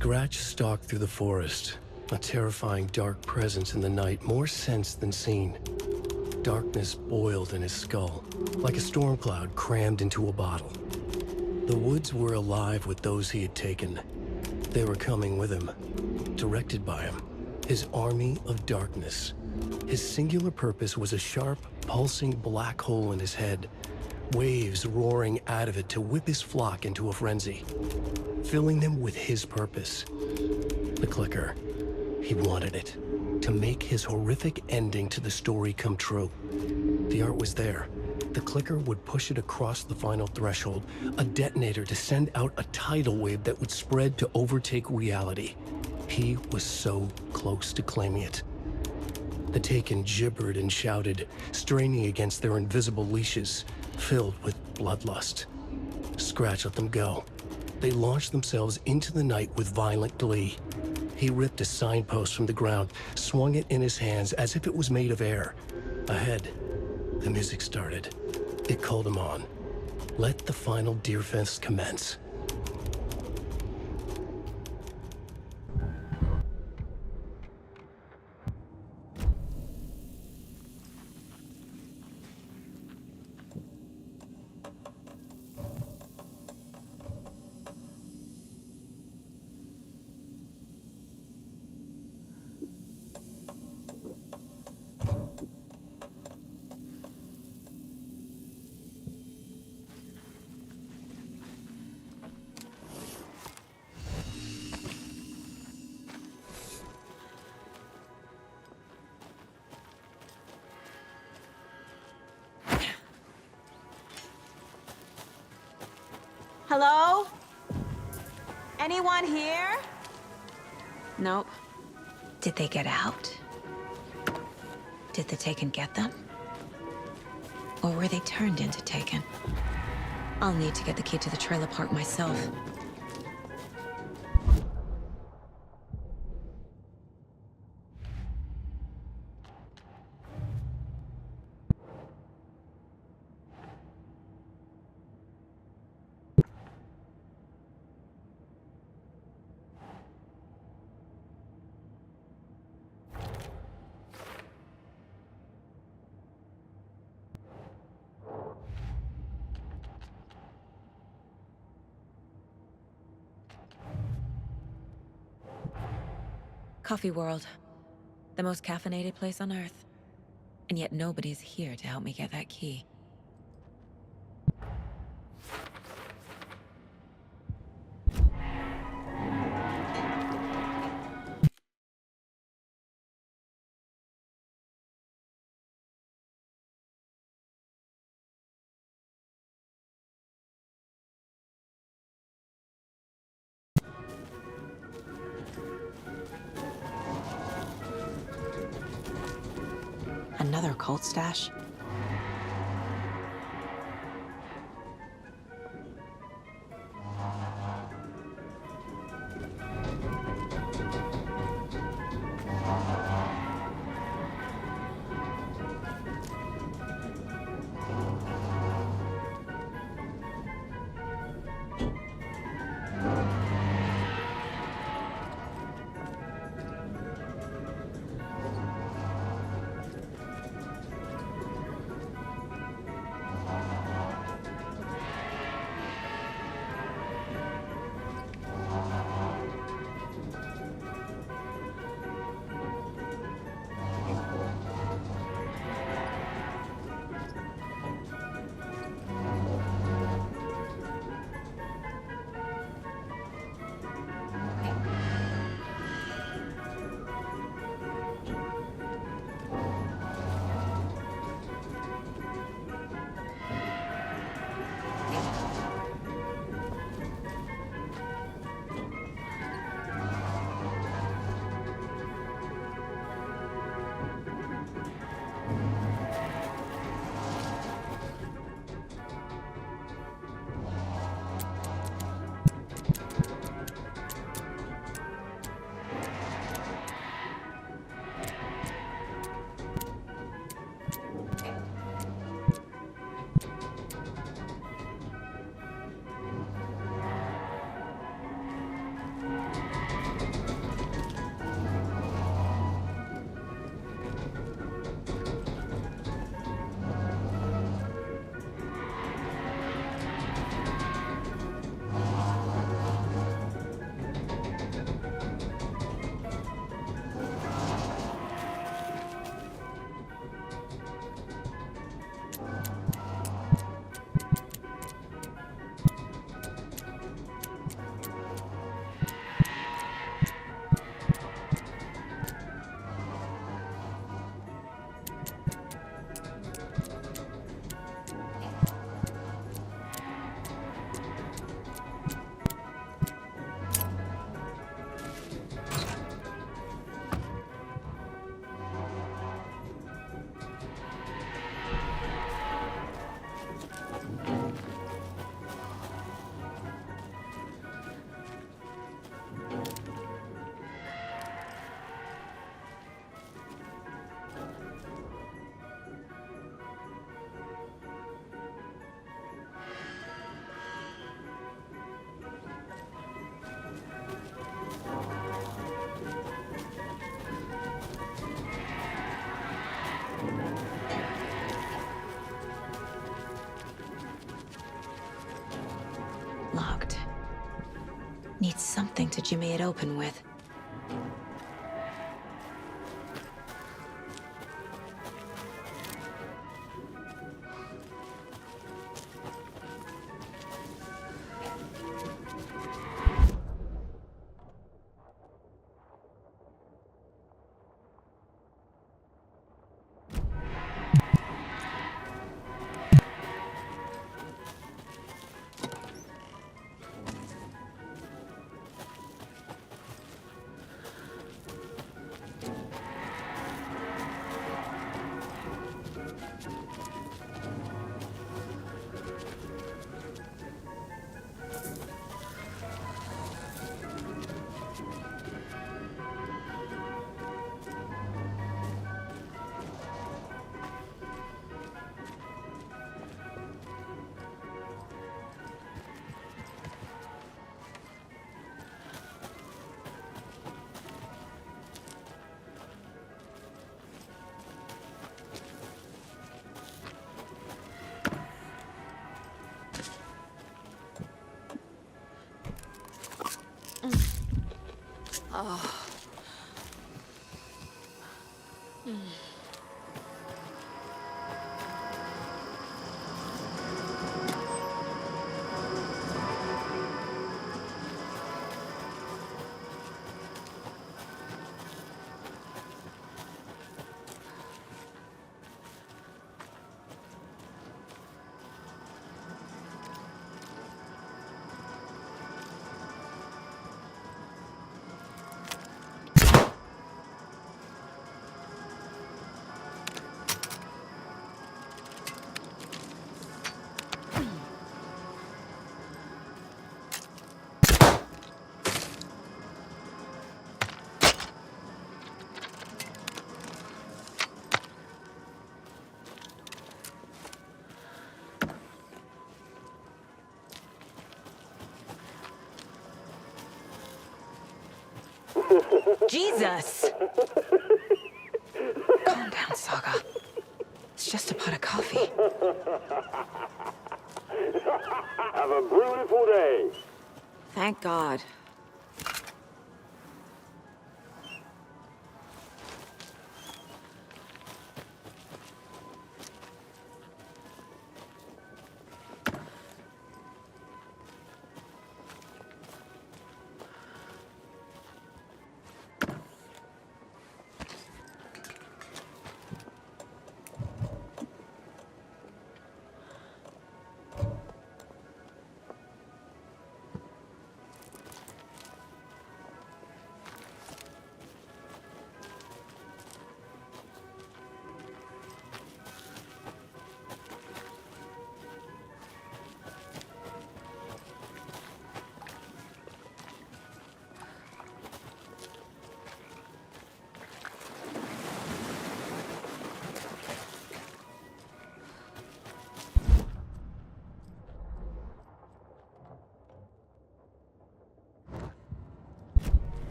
Speaker 1: Scratch stalked through the forest, a terrifying dark presence in the night, more sensed than seen. Darkness boiled in his skull, like a storm cloud crammed into a bottle. The woods were alive with those he had taken. They were coming with him, directed by him, his army of darkness. His singular purpose was a sharp, pulsing black hole in his head, waves roaring out of it to whip his flock into a frenzy, filling them with his purpose. The clicker. He wanted it, to make his horrific ending to the story come true. The art was there. The clicker would push it across the final threshold, a detonator to send out a tidal wave that would spread to overtake reality. He was so close to claiming it. The Taken gibbered and shouted, straining against their invisible leashes, filled with bloodlust. Scratch let them go. They launched themselves into the night with violent glee. He ripped a signpost from the ground, swung it in his hands as if it was made of air. Ahead, the music started. It called him on. Let the final Deerfest commence.
Speaker 6: Hello? Anyone here? Nope. Did they get out? Did the Taken get them? Or were they turned into Taken? I'll need to get the key to the trailer park myself. Coffee World. The most caffeinated place on Earth. And yet nobody's here to help me get that key. Another cult stash? Locked. Need something to jimmy it open with.
Speaker 13: Oh,
Speaker 6: Jesus! Calm down, Saga. It's just a pot of coffee.
Speaker 12: Have a beautiful day.
Speaker 6: Thank God.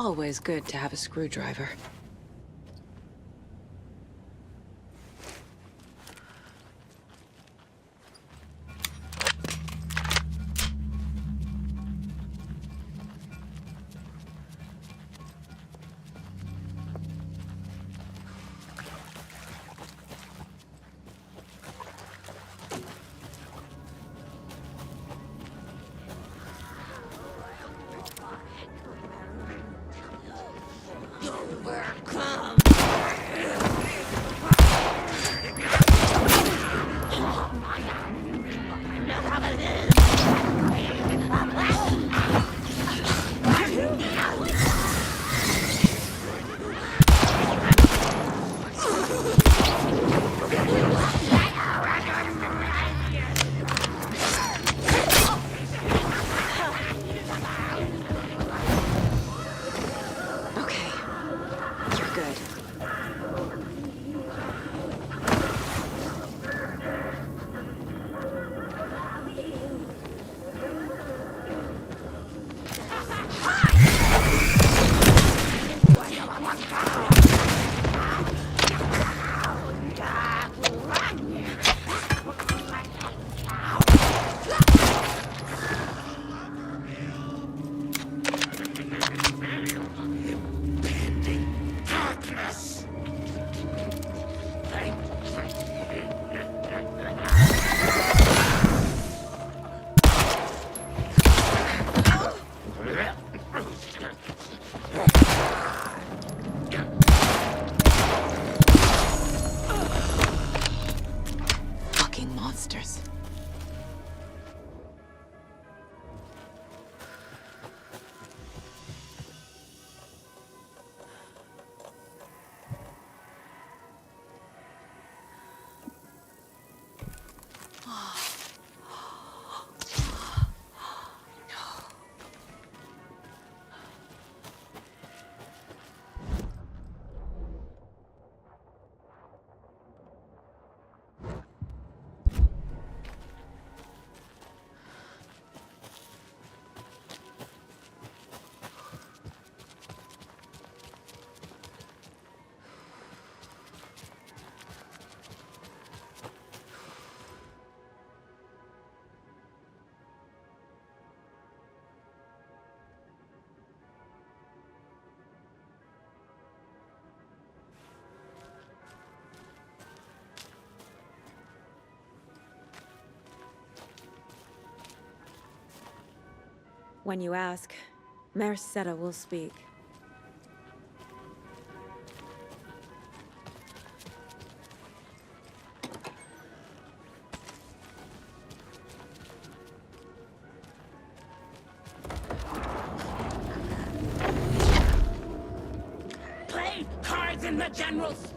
Speaker 6: Always good to have a screwdriver. When you ask, Mayor Seta will speak.
Speaker 5: Play cards in the general's.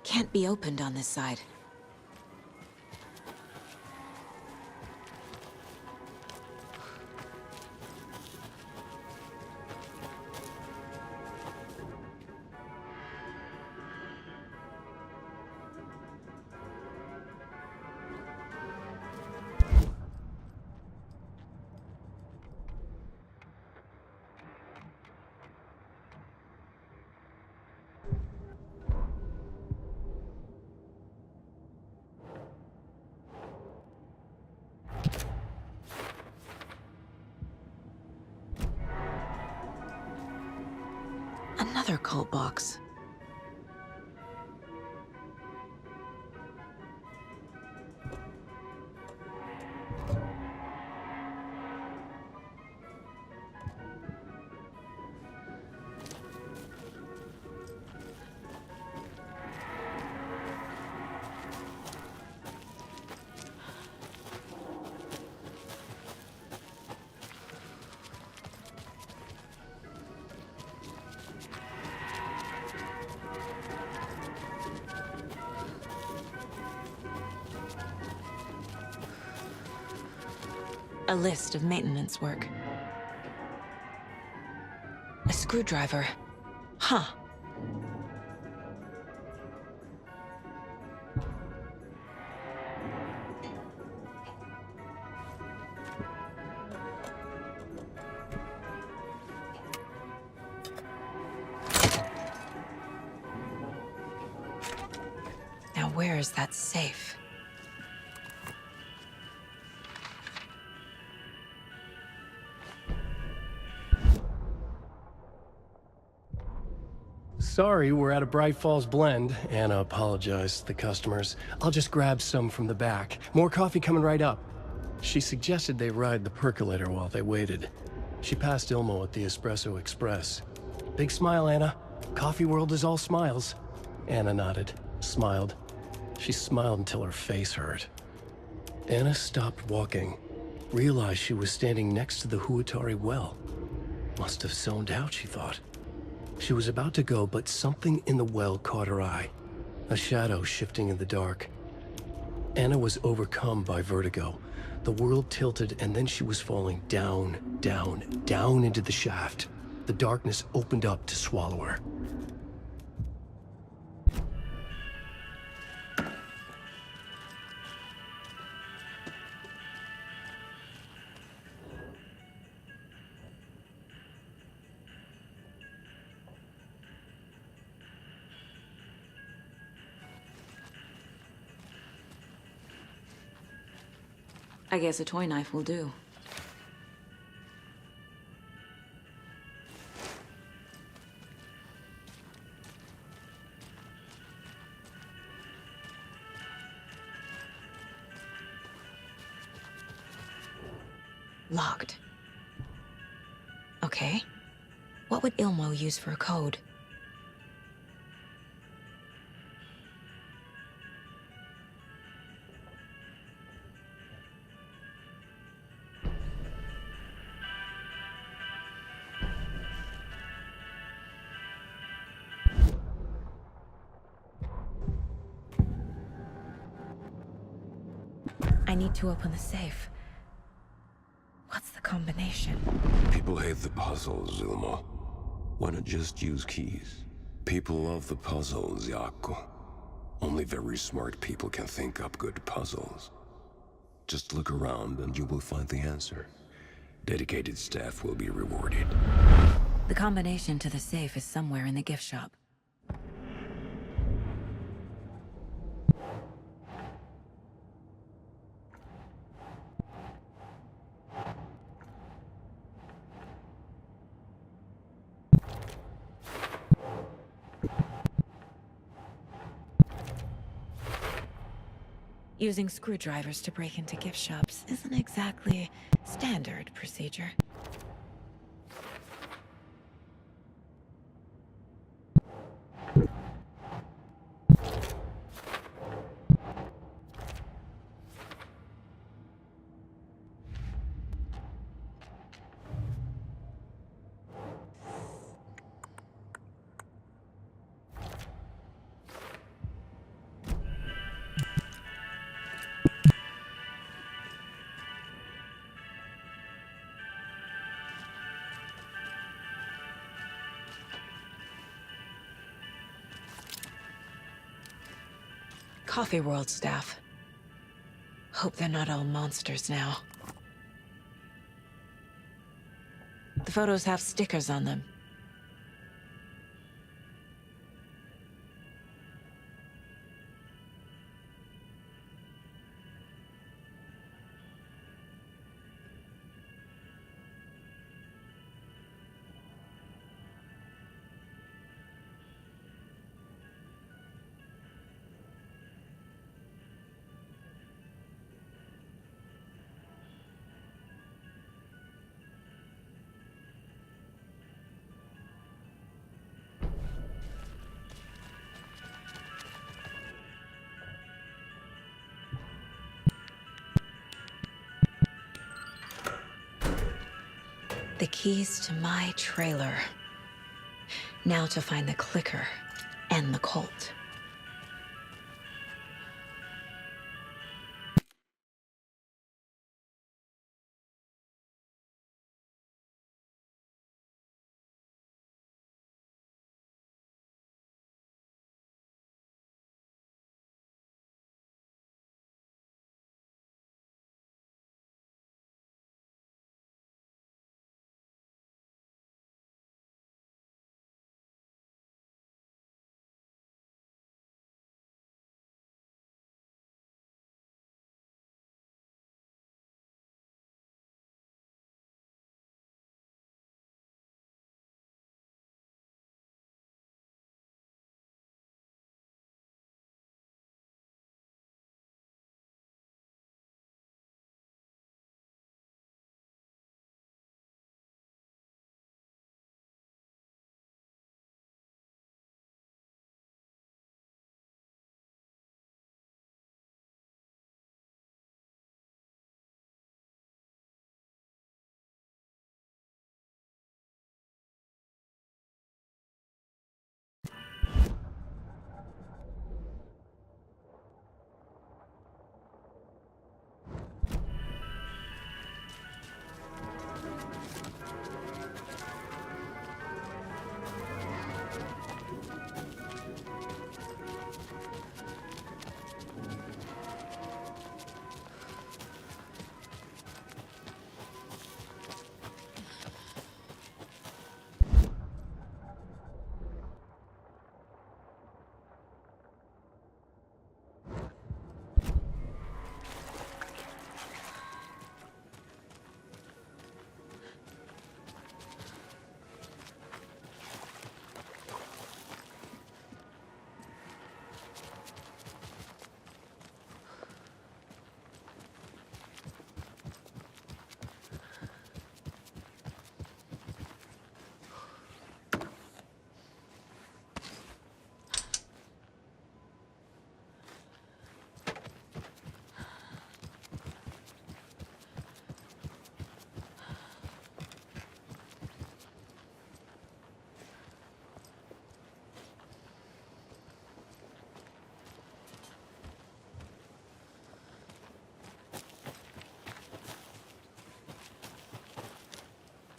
Speaker 6: Can't be opened on this side. Another cult box. A list of maintenance work. A screwdriver. Huh. Now where is that safe?
Speaker 1: Sorry, we're at a Bright Falls blend. Anna apologized to the customers. I'll just grab some from the back. More coffee coming right up. She suggested they ride the percolator while they waited. She passed Ilmo at the Espresso Express. Big smile, Anna. Coffee world is all smiles. Anna nodded, smiled. She smiled until her face hurt. Anna stopped walking, realized she was standing next to the Huatari well. Must have zoned out, she thought. She was about to go, but something in the well caught her eye. A shadow shifting in the dark. Anna was overcome by vertigo. The world tilted, and then she was falling down, down, down into the shaft. The darkness opened up to swallow her.
Speaker 6: I guess a toy knife will do. Locked. Okay. What would Ilmo use for a code? I need to open the safe. What's the combination?
Speaker 22: People hate the puzzles, Ilmo. Why not just use keys? People love the puzzles, Jaakko. Only very smart people can think up good puzzles. Just look around and you will find the answer. Dedicated staff will be rewarded.
Speaker 6: The combination to the safe is somewhere in the gift shop. Using screwdrivers to break into gift shops isn't exactly standard procedure. Coffee World staff. Hope they're not all monsters now. The photos have stickers on them. The keys to my trailer. Now to find the clicker and the Colt.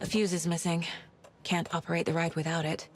Speaker 6: A fuse is missing. Can't operate the ride without it.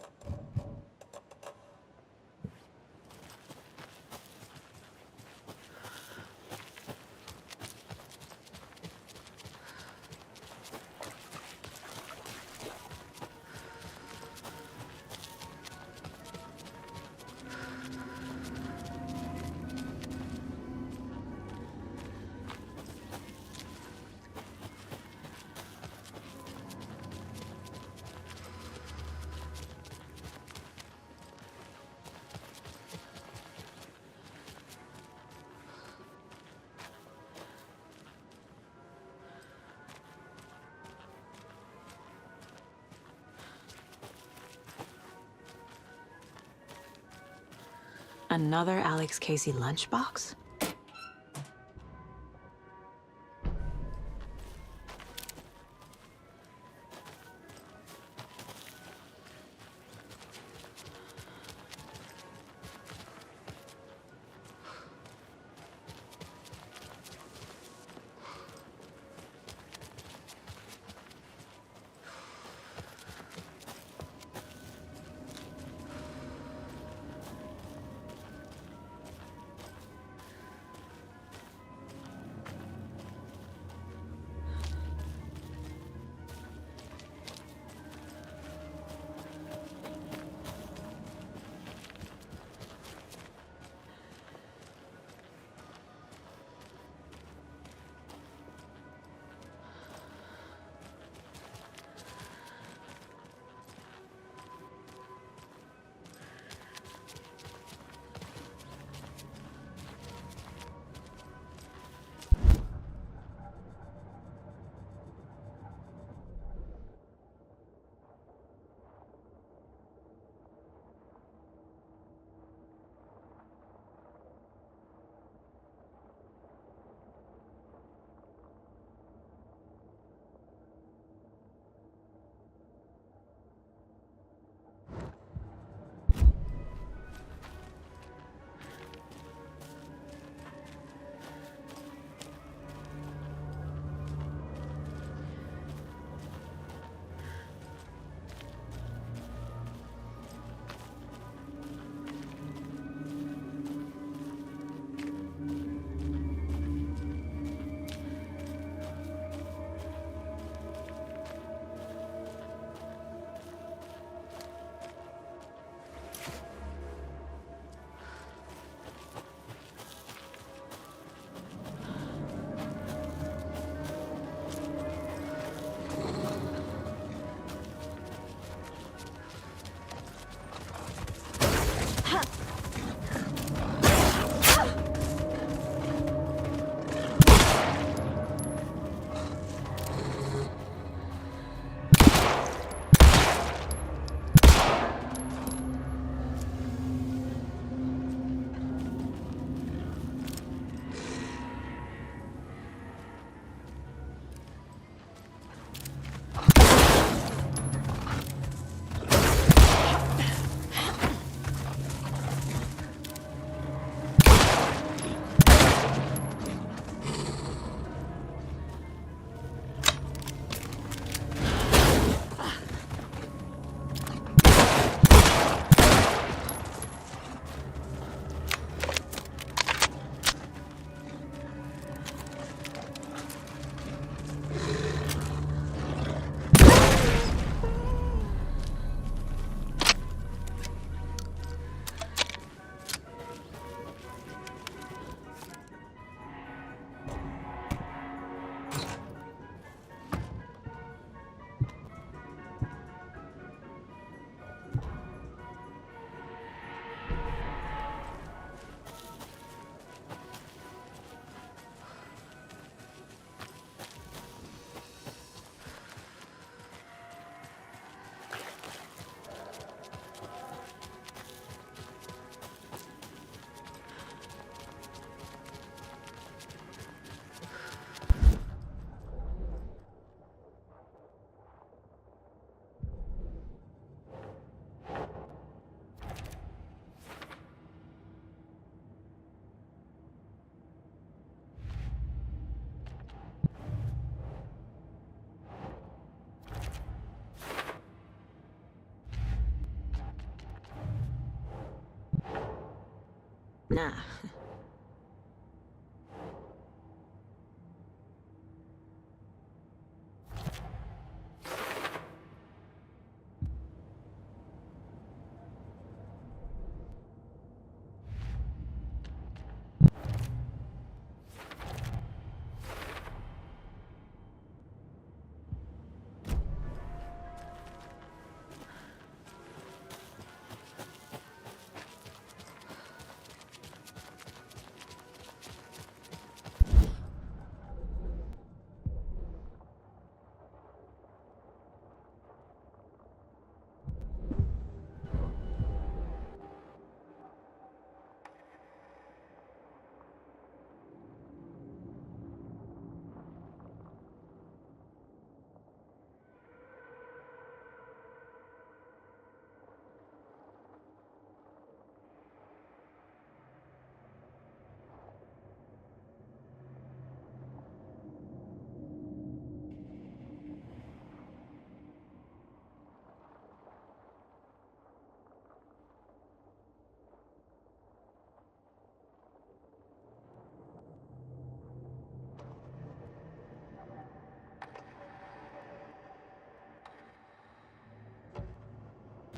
Speaker 6: Another Alex Casey lunchbox?
Speaker 13: Nah.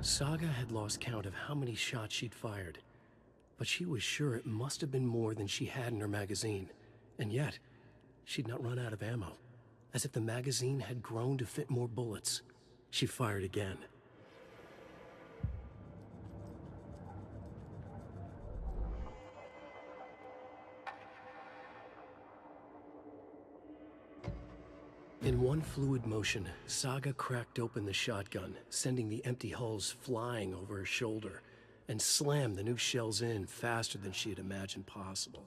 Speaker 1: Saga had lost count of how many shots she'd fired, but she was sure it must have been more than she had in her magazine. And yet, she'd not run out of ammo. As if the magazine had grown to fit more bullets. She fired again. In one fluid motion, Saga cracked open the shotgun, sending the empty hulls flying over her shoulder, and slammed the new shells in faster than she had imagined possible.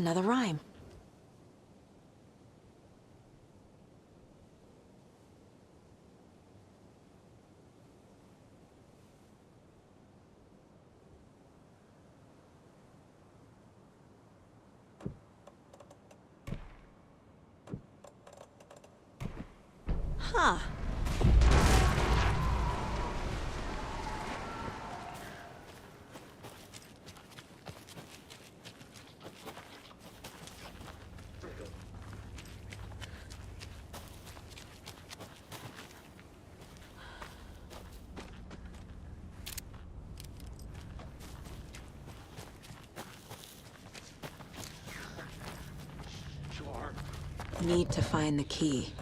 Speaker 6: Another rhyme. Huh. Need to find the key.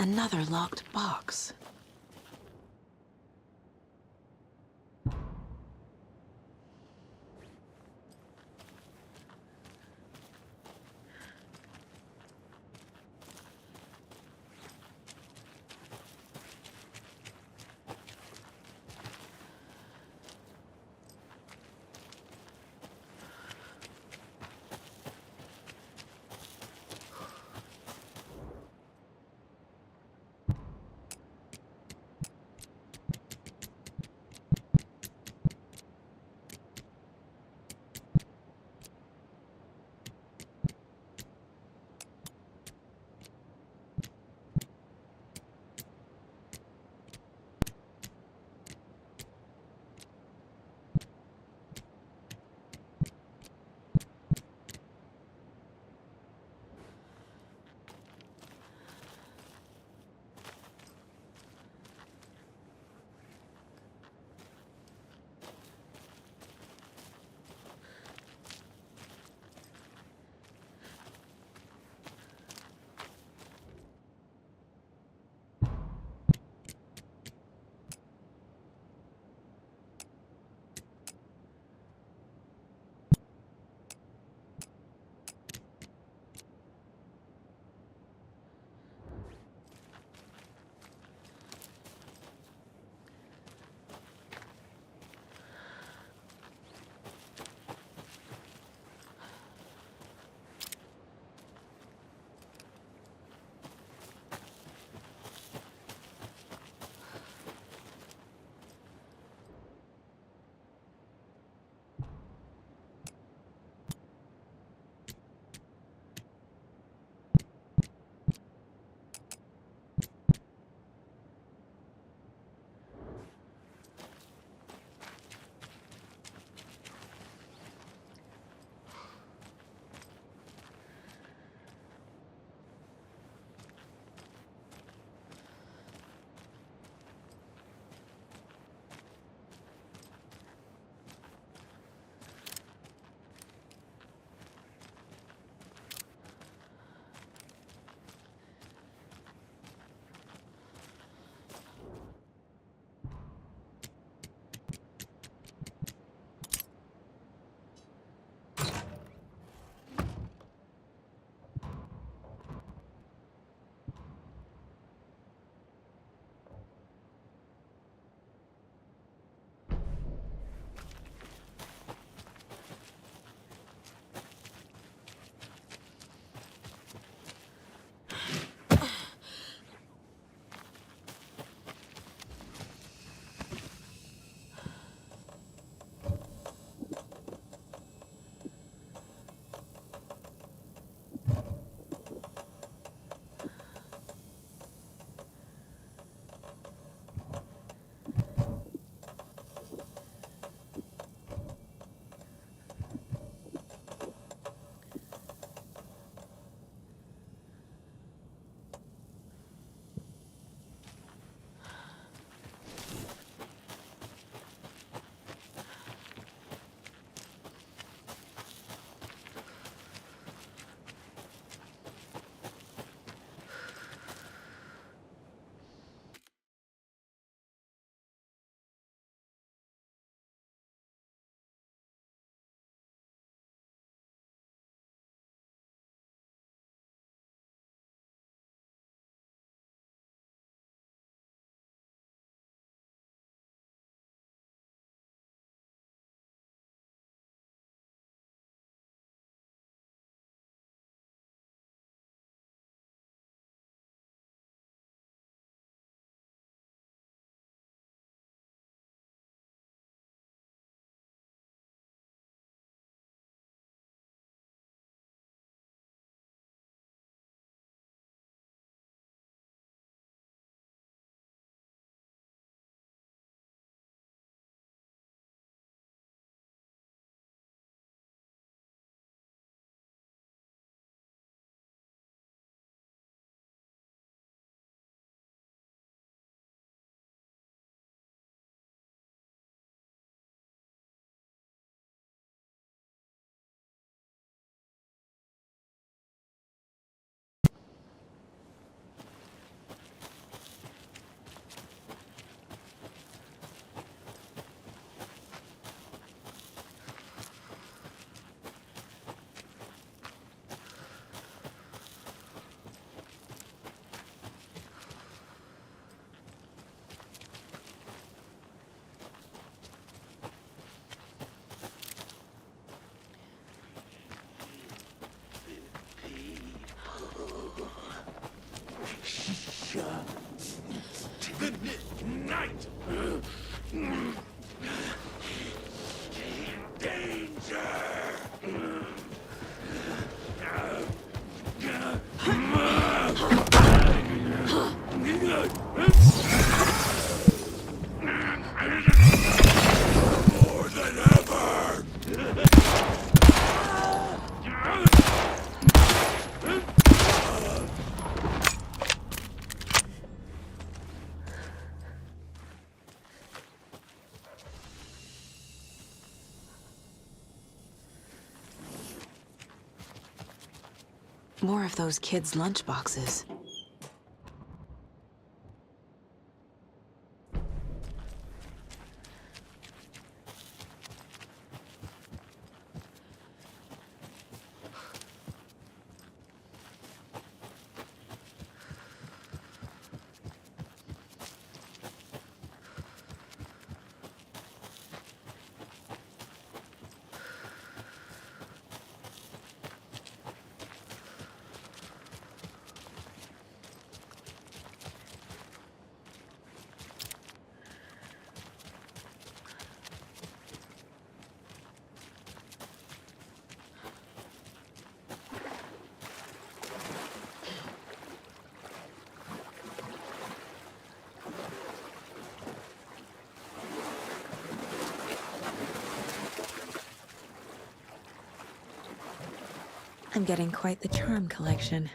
Speaker 6: Another locked box. More of those kids' lunchboxes. I'm getting quite the charm collection.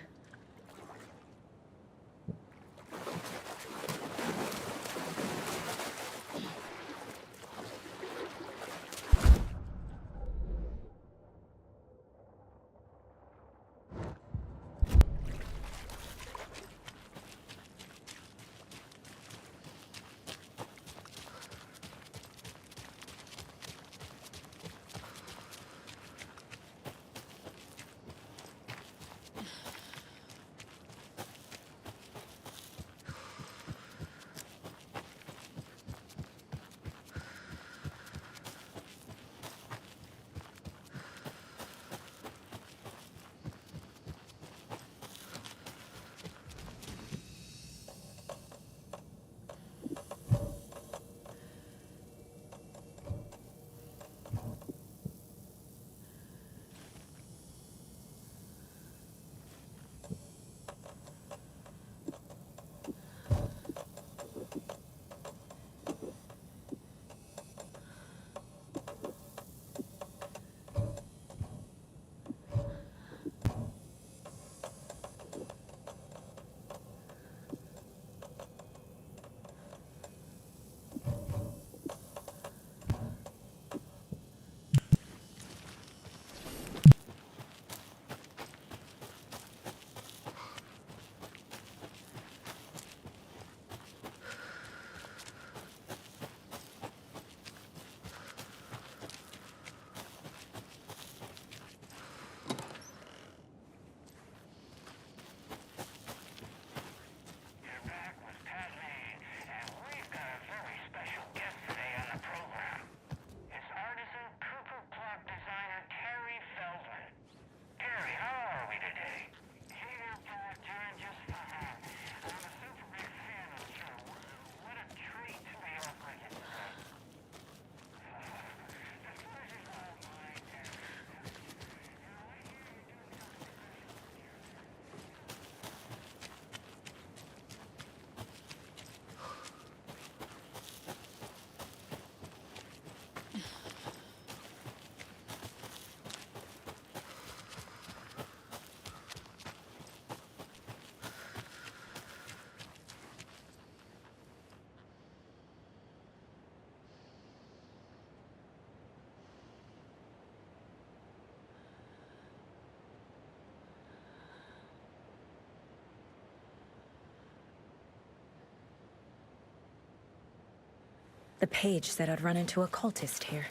Speaker 6: The page said I'd run into a cultist here.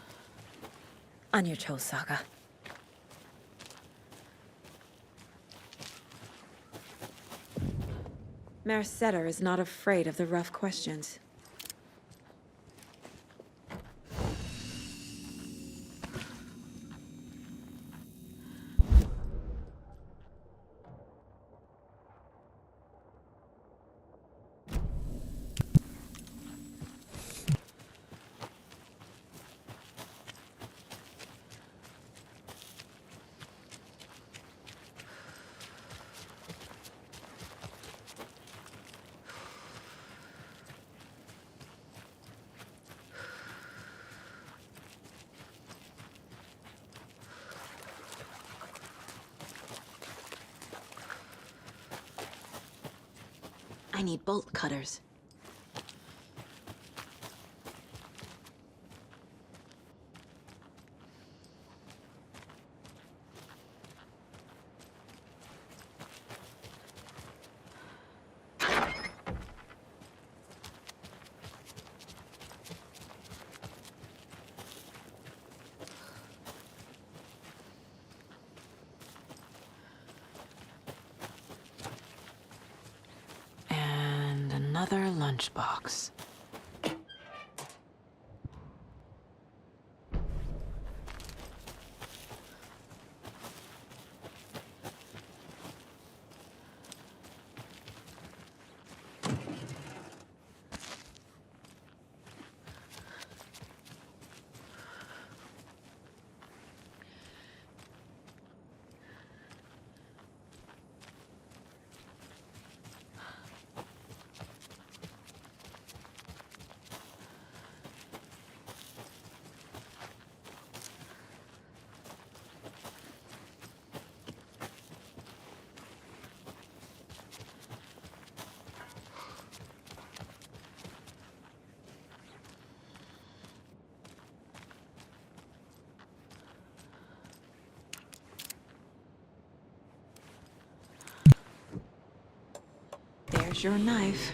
Speaker 6: On your toes, Saga. Mayor Setter is not afraid of the rough questions. need bolt cutters. Another lunchbox. There's your knife.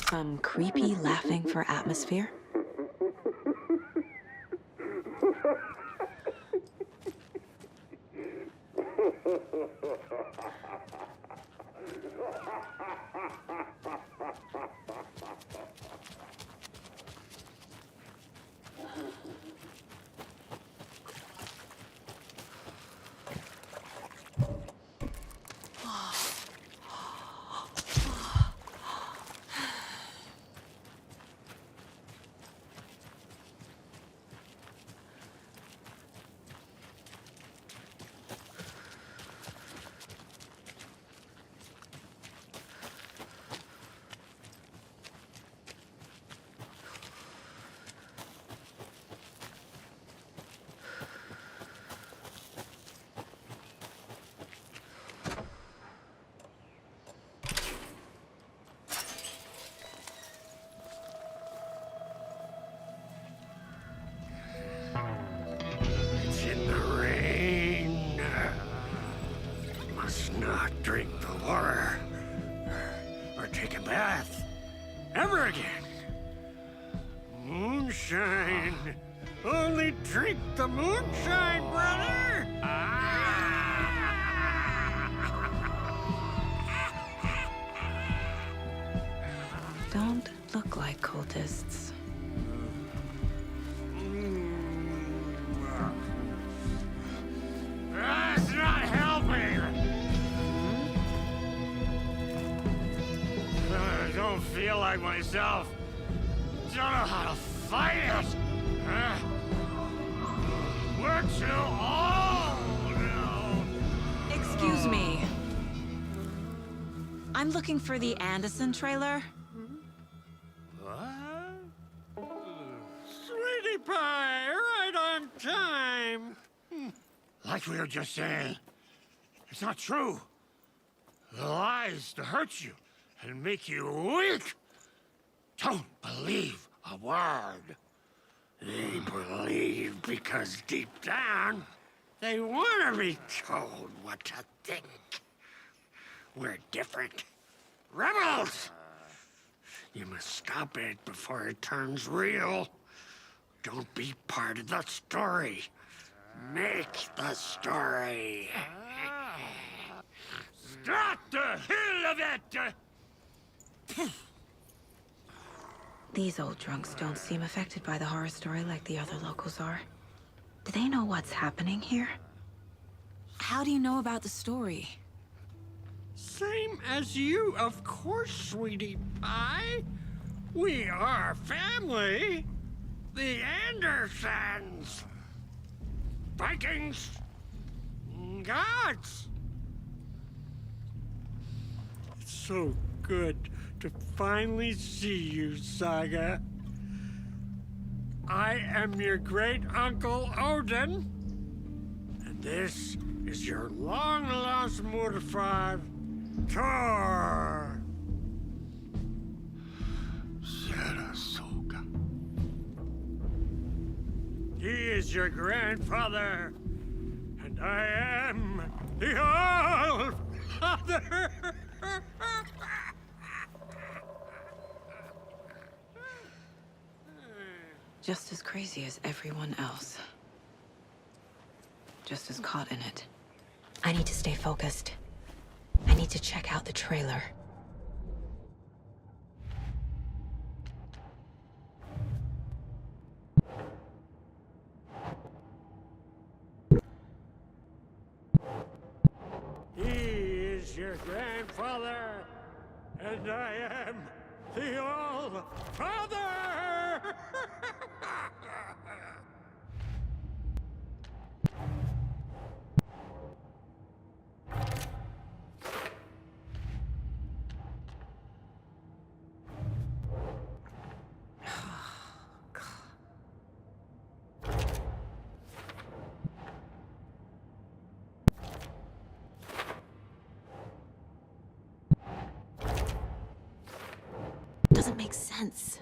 Speaker 6: Some creepy laughing for atmosphere.
Speaker 3: It's in the rain. Must not drink the water or take a bath ever again. Moonshine. Only drink the moonshine, brother.
Speaker 6: Don't look like cultists.
Speaker 3: That's not helping. I don't feel like myself. Don't know how to fight it. We're too old now.
Speaker 6: Excuse me. I'm looking for the Anderson trailer.
Speaker 3: What? Sweetie pie, right on time. Like we were just saying, it's not true. The lies to hurt you and make you weak. Don't believe a word. They believe because deep down, they want to be told what to think. We're different. Rebels! You must stop it before it turns real. Don't be part of the story. Make the story. Stop the hell of it!
Speaker 6: These old drunks don't seem affected by the horror story like the other locals are. Do they know what's happening here? How do you know about the story?
Speaker 3: Same as you, of course, sweetie pie. We are family. The Andersons. Vikings. Gods. It's so good to finally see you, Saga. I am your great uncle Odin, and this is your long-lost Motor 5, Tor. Sarasota. He is your grandfather, and I am the All-Father.
Speaker 6: Just as crazy as everyone else. Just as caught in it. I need to stay focused. I need to check out the trailer.
Speaker 3: He is your grandfather, and I am the All-Father!
Speaker 6: Doesn't make sense.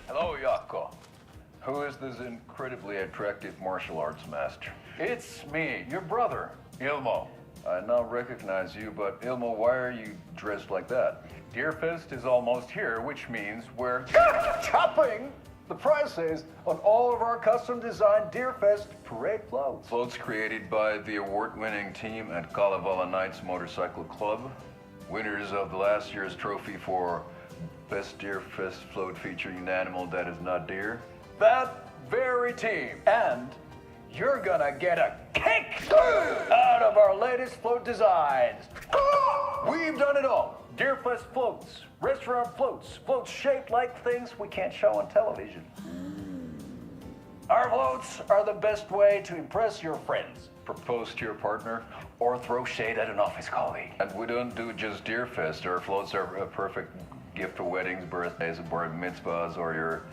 Speaker 10: Hello, Yako. Who is this incredibly attractive martial arts master? It's me, your brother, Ilmo. I now recognize you, but Ilmo, why are you dressed like that? Deerfest is almost here, which means we're chopping the prices on all of our custom-designed Deerfest parade floats. Floats created by the award-winning team at Kalevala Knights Motorcycle Club, winners of the last year's trophy for Best Deerfest float featuring an animal that is not deer. That very team. And you're gonna get a kick out of our latest float designs. We've done it all. Deerfest floats, restaurant floats, floats shaped like things we can't show on television. Our floats are the best way to impress your friends, propose to your partner, or throw shade at an office colleague. And we don't do just Deerfest. Our floats are a perfect gift for weddings, birthdays, bar mitzvahs, or your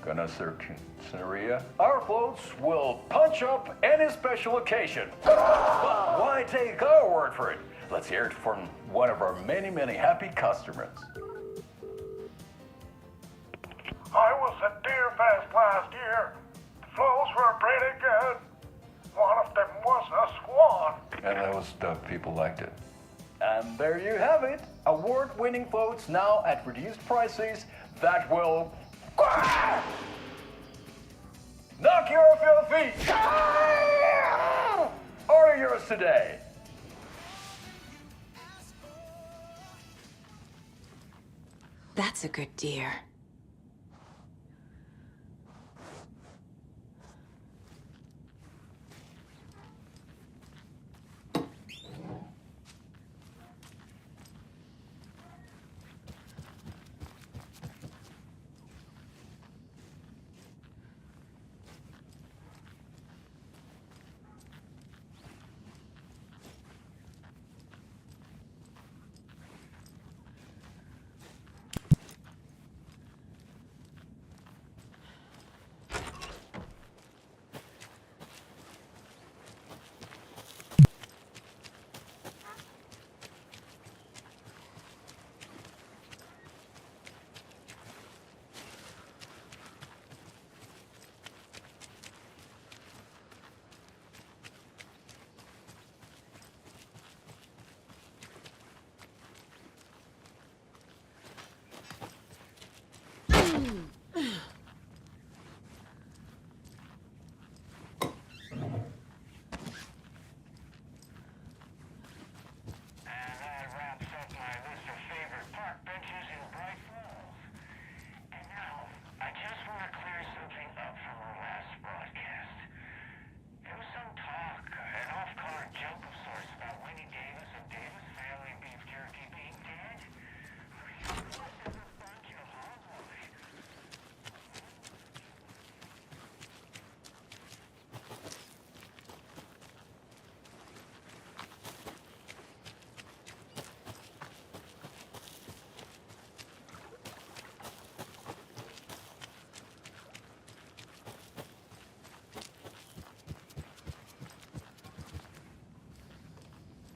Speaker 10: connoisseuria. Our floats will punch up any special occasion. But why take our word for it? Let's hear it from one of our many, many happy customers.
Speaker 3: I was at Deerfest last year. The floats were pretty good. One of them was a swan.
Speaker 10: And that was stuff people liked it. And there you have it. Award-winning floats now at reduced prices that will knock you off your feet. Order yours today.
Speaker 6: That's a good deer.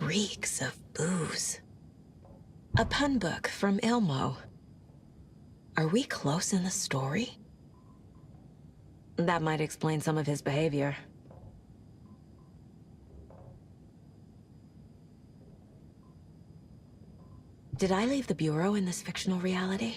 Speaker 8: reeks of booze. A pun book from Ilmo. Are we close in the story?
Speaker 6: That might explain some of his behavior.
Speaker 8: Did I leave the Bureau in this fictional reality?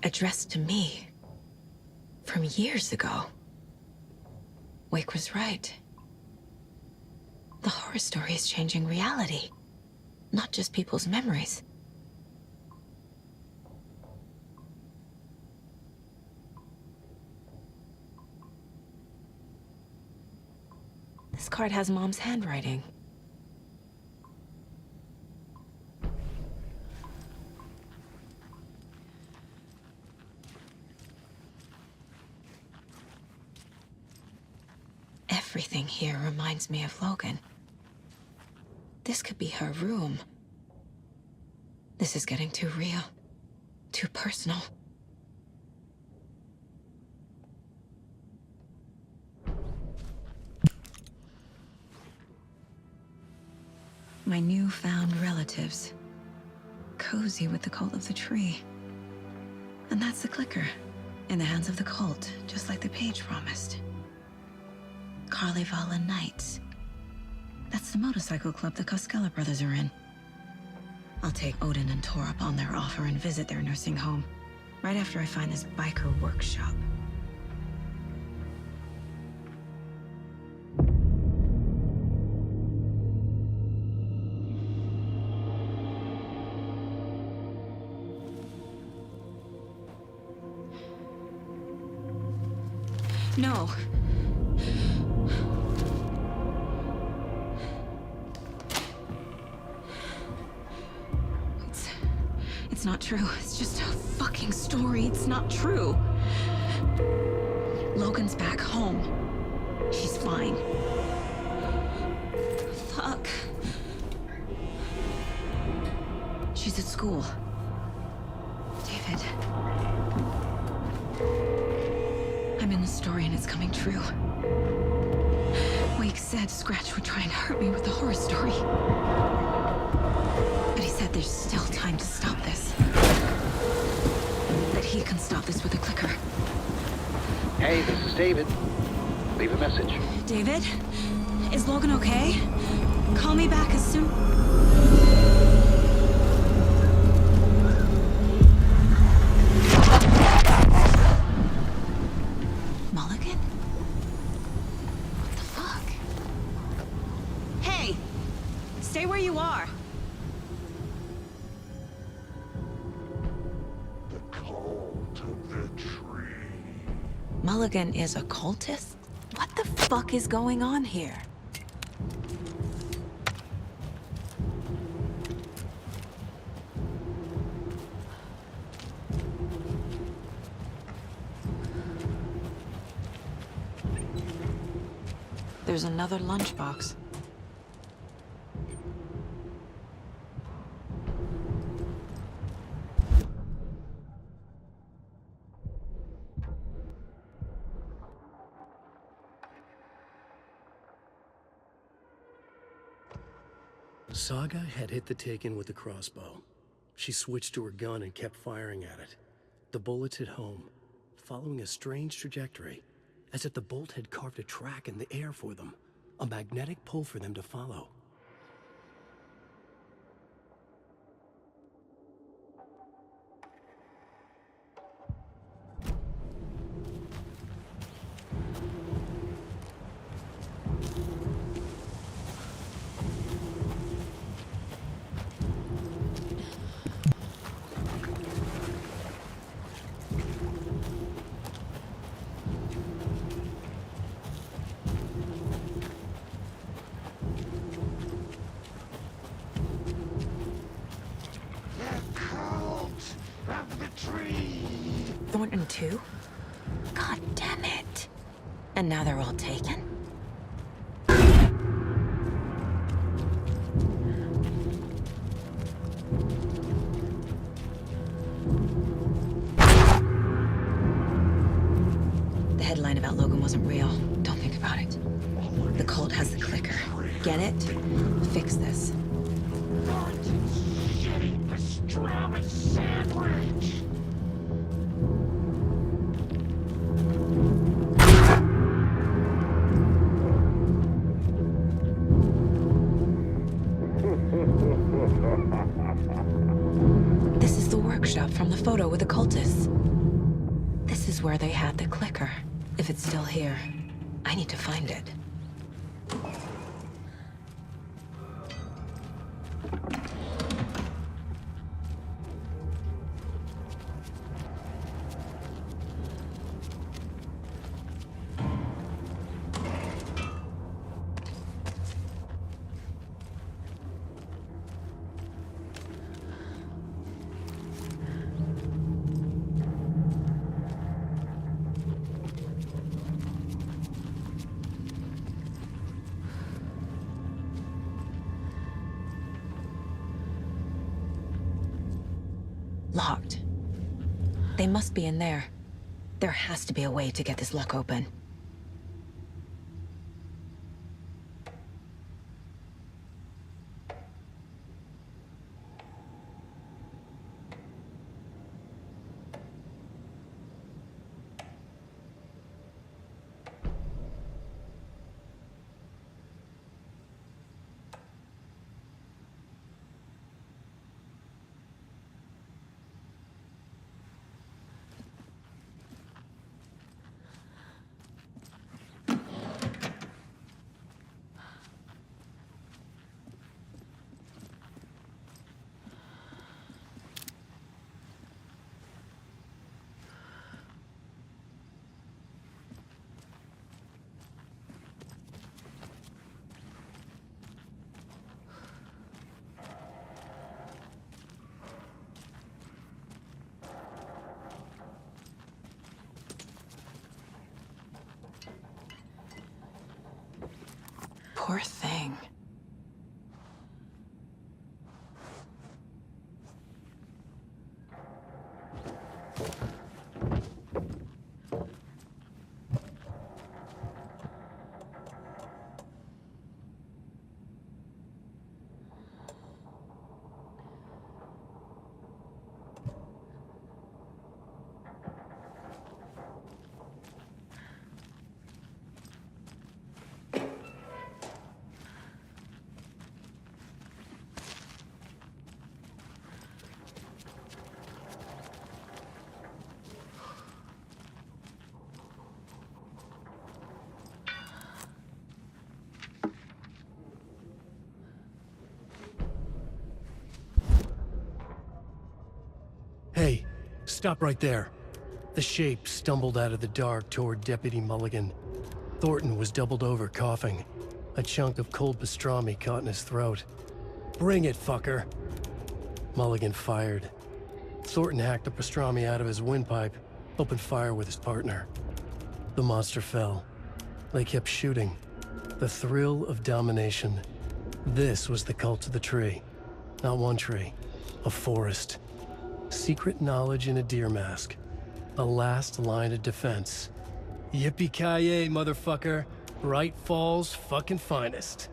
Speaker 8: Addressed to me. From years ago. Wake was right. The horror story is changing reality. Not just people's memories. This card has Mom's handwriting. Everything here reminds me of Logan. This could be her room. This is getting too real. Too personal. My newfound relatives. Cozy with the cult of the tree. And that's the clicker. In the hands of the cult, just like the page promised. Carlivala Knights. That's the motorcycle club the Koskela brothers are in. I'll take Odin and Tor up on their offer and visit their nursing home. Right after I find this biker workshop. No. It's not true. It's just a fucking story. It's not true. Logan's back home. She's fine. Fuck. She's at school. David. I'm in the story and it's coming true. Wake said Scratch would try and hurt me with the horror story. But he said there's still time to stop this. That he can stop this with a clicker.
Speaker 9: Hey, this is David. Leave a message.
Speaker 8: David? Is Logan okay? Call me back as soon... Mulligan? What the fuck? Hey! Stay where you are! Mulligan is a cultist? What the fuck is going on here? There's another lunchbox.
Speaker 1: Saga had hit the Taken with a crossbow. She switched to her gun and kept firing at it. The bullets hit home, following a strange trajectory, as if the bolt had carved a track in the air for them, a magnetic pull for them to follow.
Speaker 8: too? God damn it. And now they're all taken? The headline about Logan wasn't real. Don't think about it. The cult has the clicker. Get it? Fix this.
Speaker 5: Shitty pastrami sandwich!
Speaker 8: This is the workshop from the photo with the cultists. This is where they had the clicker. If it's still here, I need to find it. Locked. They must be in there. There has to be a way to get this lock open. Poor thing.
Speaker 1: Hey, stop right there. The shape stumbled out of the dark toward Deputy Mulligan. Thornton was doubled over, coughing. A chunk of cold pastrami caught in his throat. Bring it, fucker! Mulligan fired. Thornton hacked the pastrami out of his windpipe, opened fire with his partner. The monster fell. They kept shooting. The thrill of domination. This was the cult of the tree. Not one tree, a forest. Secret knowledge in a deer mask. A last line of defense. Yippee-ki-yay, motherfucker. Bright Falls' fucking finest.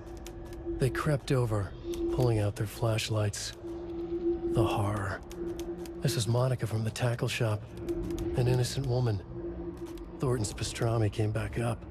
Speaker 1: They crept over, pulling out their flashlights. The horror. This is Monica from the tackle shop. An innocent woman. Thornton's pastrami came back up.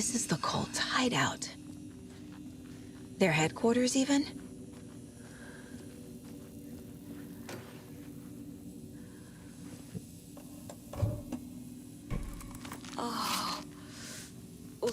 Speaker 8: This is the cult's hideout. Their headquarters, even? Oh. Ooh.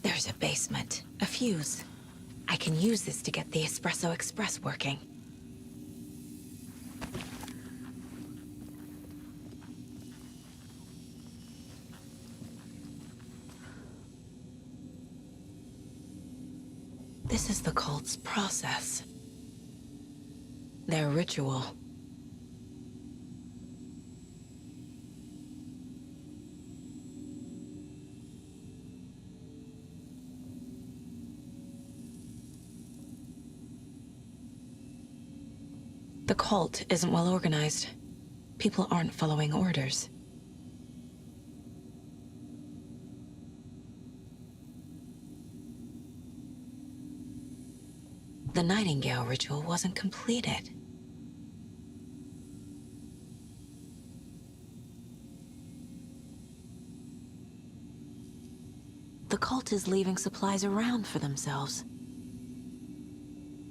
Speaker 8: There's a basement, a fuse. I can use this to get the Espresso Express working. This is the cult's process. Their ritual. The cult isn't well organized. People aren't following orders. The Nightingale ritual wasn't completed. The cult is leaving supplies around for themselves.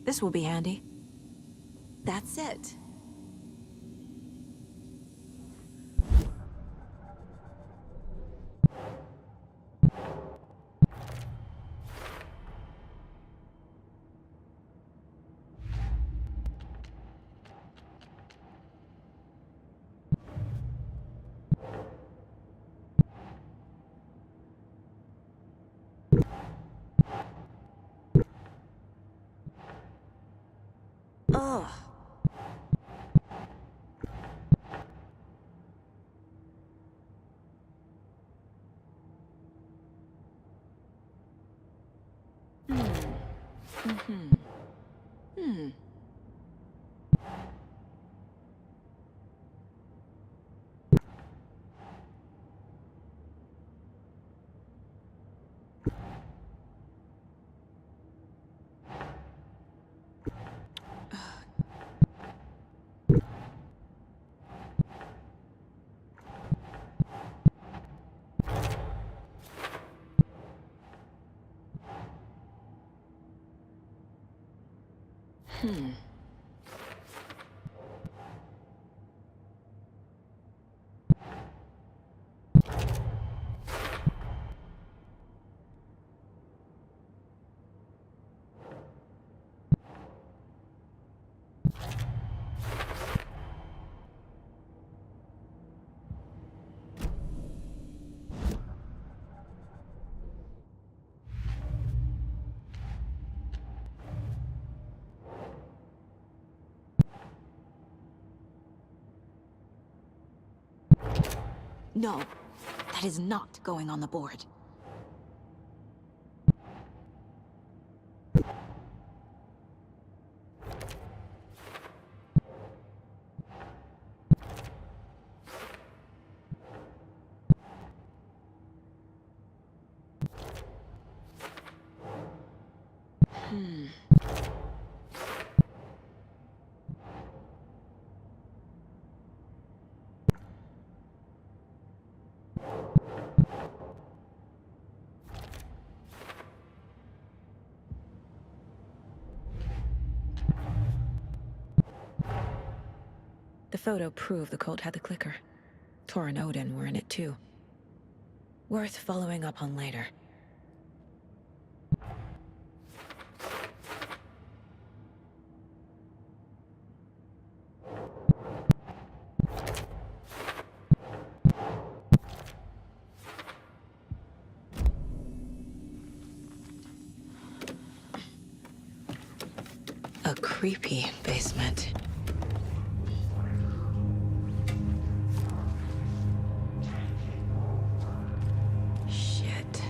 Speaker 8: This will be handy. That's it. Ugh. No, that is not going on the board. The photo proved the cult had the clicker. Tor and Odin were in it too. Worth following up on later. A creepy basement. Shit.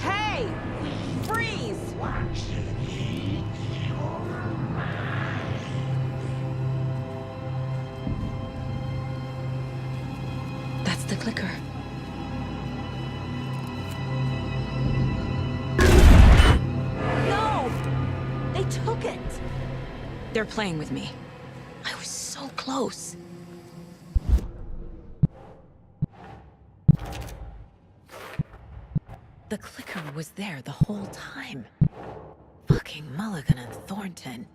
Speaker 8: Hey! Freeze! It's the clicker.
Speaker 6: No! They took it!
Speaker 8: They're playing with me. I was so close. The clicker was there the whole time. Fucking Mulligan and Thornton.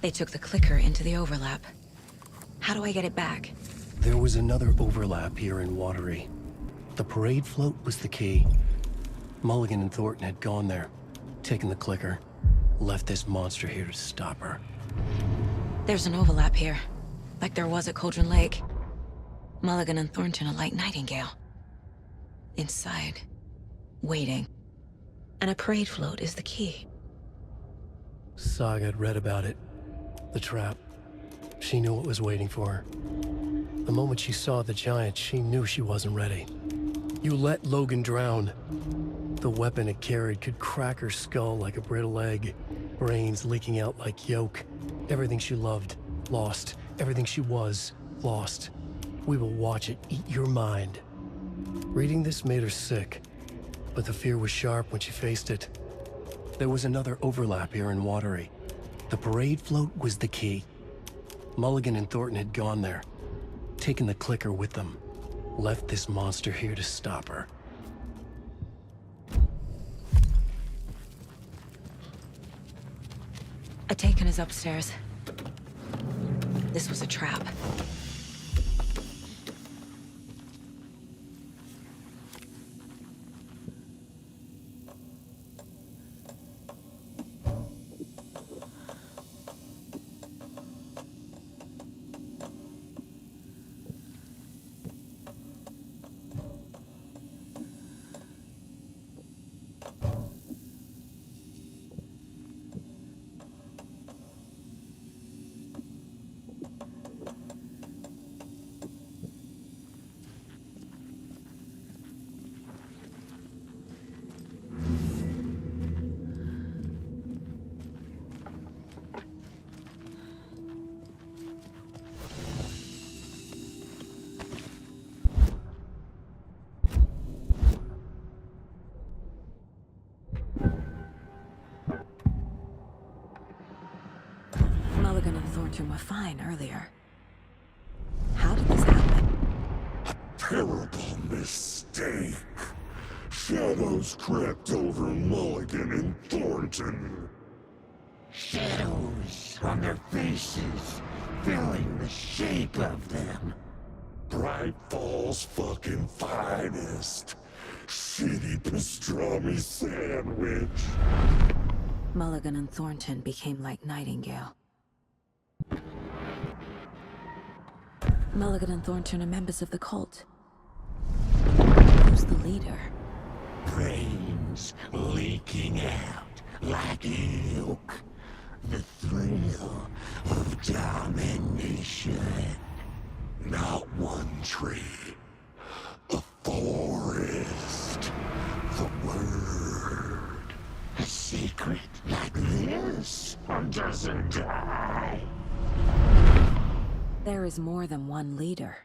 Speaker 8: They took the clicker into the overlap. How do I get it back?
Speaker 1: There was another overlap here in Watery. The parade float was the key. Mulligan and Thornton had gone there, taken the clicker, left this monster here to stop her.
Speaker 8: There's an overlap here, like there was at Cauldron Lake. Mulligan and Thornton are like Nightingale. Inside, waiting. And a parade float is the key.
Speaker 1: Saga had read about it. The trap. She knew what was waiting for her. The moment she saw the giant, she knew she wasn't ready. You let Logan drown. The weapon it carried could crack her skull like a brittle egg. Brains leaking out like yolk. Everything she loved, lost. Everything she was, lost. We will watch it eat your mind. Reading this made her sick, but the fear was sharp when she faced it. There was another overlap here in Watery. The parade float was the key. Mulligan and Thornton had gone there, taken the clicker with them, left this monster here to stop her.
Speaker 8: A Taken is upstairs. This was a trap. Mulligan and Thornton were fine earlier. How did this happen?
Speaker 7: Terrible mistake. Shadows crept over Mulligan and Thornton.
Speaker 5: Shadows on their faces, filling the shape of them.
Speaker 7: Bright Falls fucking finest. Shitty pastrami sandwich.
Speaker 8: Mulligan and Thornton became like Nightingale. Mulligan and Thornton are members of the cult. Who's the leader?
Speaker 5: Brains leaking out like ilk. The thrill of domination.
Speaker 7: Not one tree. A forest. The word.
Speaker 5: A secret like this doesn't die.
Speaker 8: There is more than one leader.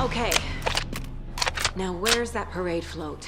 Speaker 8: Okay. Now where's that parade float?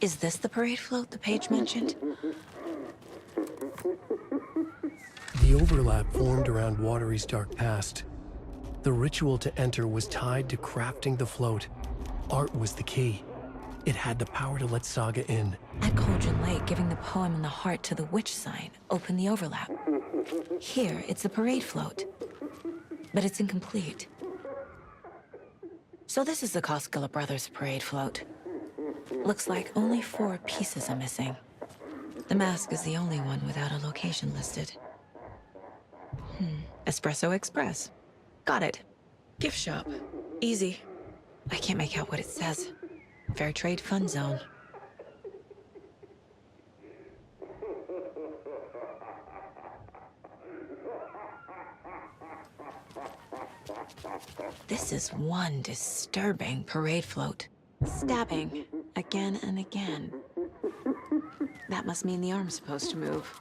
Speaker 8: Is this the parade float the page mentioned?
Speaker 1: The overlap formed around Watery's dark past. The ritual to enter was tied to crafting the float. Art was the key. It had the power to let Saga in.
Speaker 8: At Cauldron Lake, giving the poem and the heart to the witch sign opened the overlap. Here, it's the parade float. But it's incomplete. So this is the Koskela Brothers parade float. Looks like only 4 pieces are missing. The mask is the only one without a location listed. Espresso Express. Got it. Gift shop. Easy. I can't make out what it says. Fair Trade Fund Zone. This is one disturbing parade float. Stabbing. Again and again. That must mean the arm's supposed to move.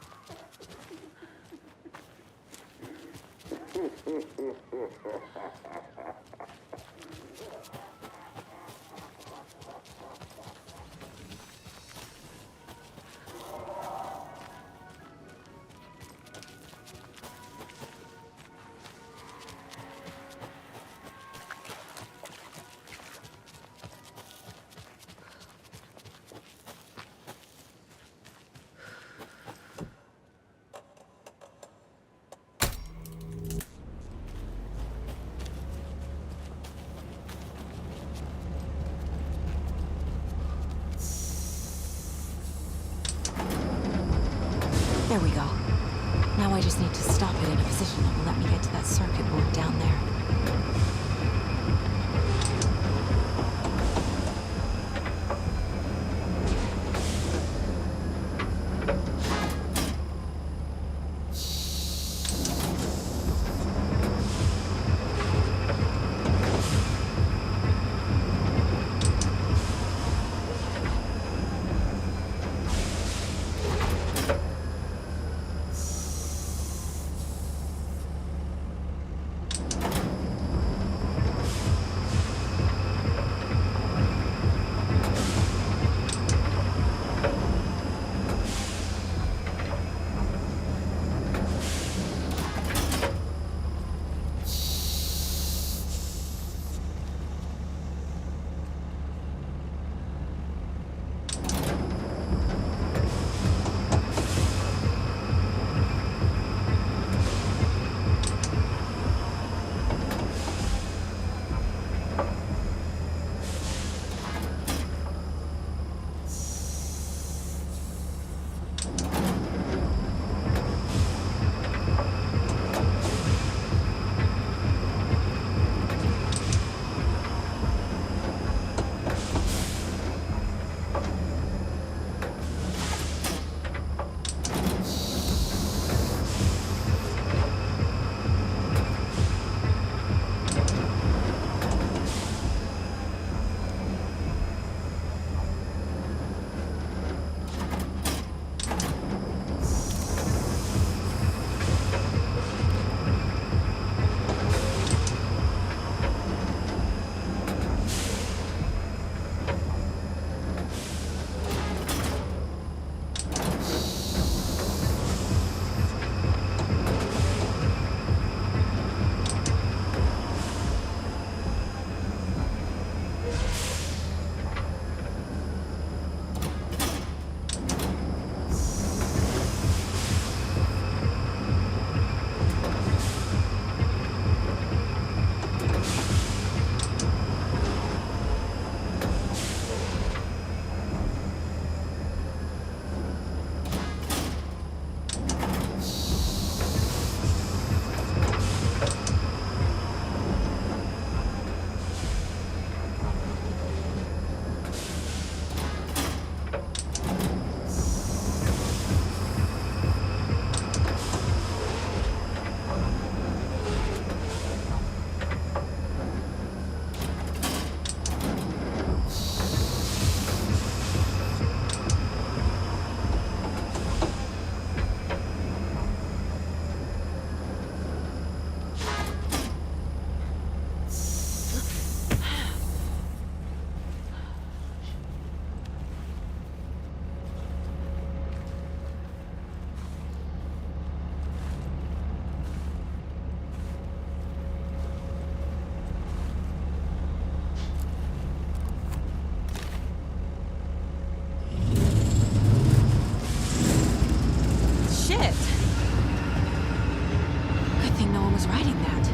Speaker 8: saying no one was writing that.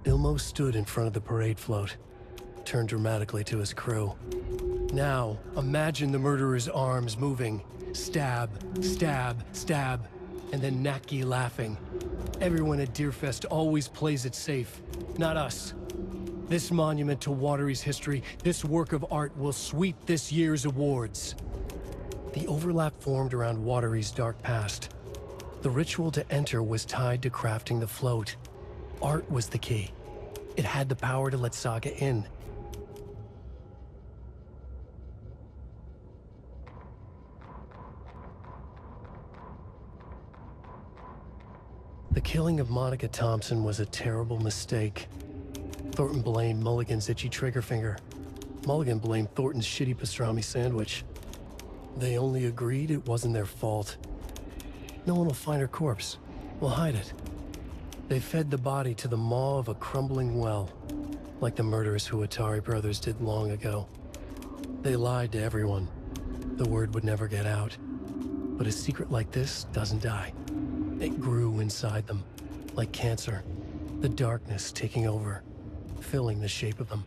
Speaker 1: Ilmo stood in front of the parade float, turned dramatically to his crew. Now, imagine the murderer's arms moving. Stab, stab, stab, and then Naki laughing. Everyone at Deerfest always plays it safe, not us. This monument to Watery's history, this work of art will sweep this year's awards. The overlap formed around Watery's dark past. The ritual to enter was tied to crafting the float. Art was the key. It had the power to let Saga in. The killing of Monica Thompson was a terrible mistake. Thornton blamed Mulligan's itchy trigger finger. Mulligan blamed Thornton's shitty pastrami sandwich. They only agreed it wasn't their fault. No one will find her corpse. We'll hide it. They fed the body to the maw of a crumbling well, like the murderous Huatari brothers did long ago. They lied to everyone. The word would never get out. But a secret like this doesn't die. It grew inside them, like cancer, the darkness taking over, filling the shape of them.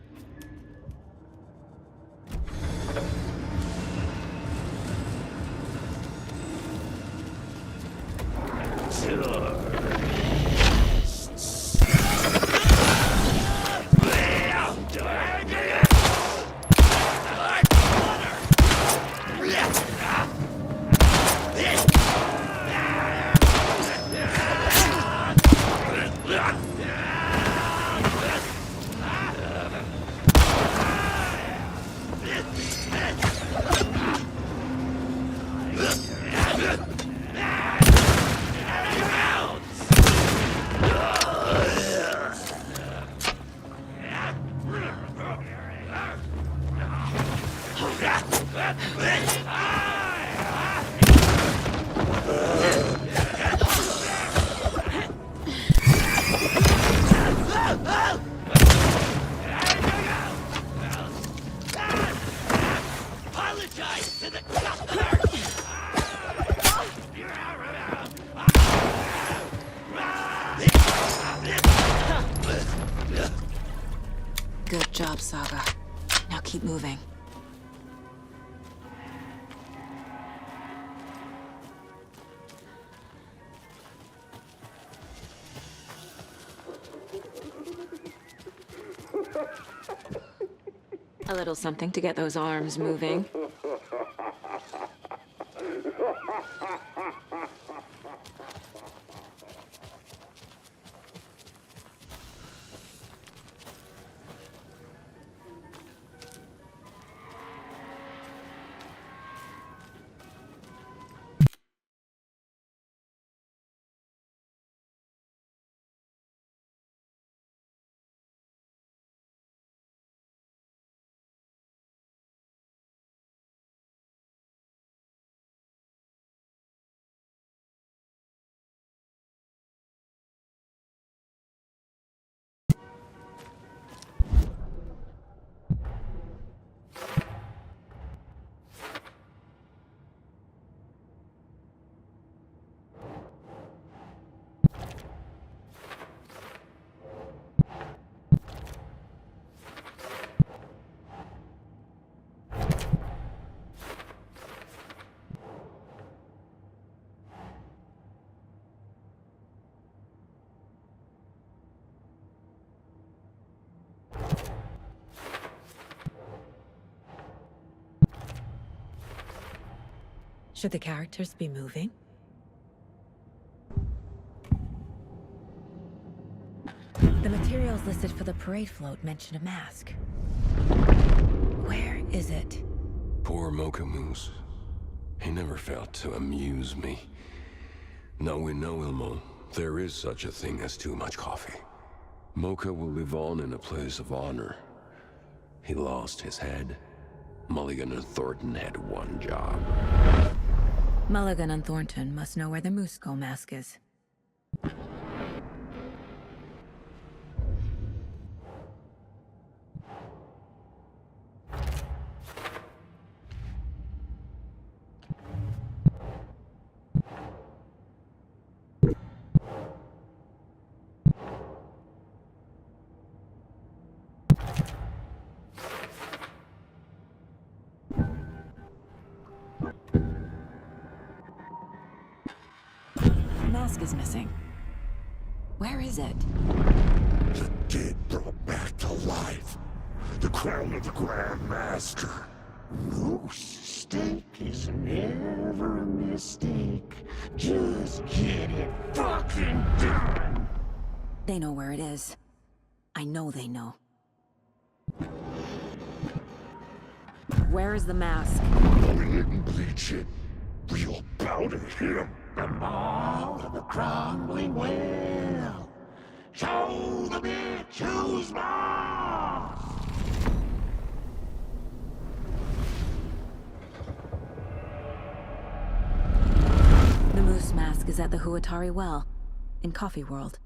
Speaker 8: Good job, Saga. Now keep moving. A little something to get those arms moving. Should the characters be moving? The materials listed for the parade float mention a mask. Where is it?
Speaker 22: Poor Mocha Moose. He never failed to amuse me. Now we know, Ilmo, there is such a thing as too much coffee. Mocha will live on in a place of honor. He lost his head. Mulligan and Thornton had one job.
Speaker 8: Mulligan and Thornton must know where the Moose Skull mask is. Mask is missing. Where is it?
Speaker 7: The dead brought back to life. The crown of the Grand Master. Moose steak is never a mistake. Just get it fucking done.
Speaker 8: They know where it is. I know they know. Where is the mask?
Speaker 7: We didn't bleach it. We'll bow to him. The maw of the crumbling well. Show the bitch who's boss!
Speaker 8: The Moose mask is at the Huatari Well, in Coffee World.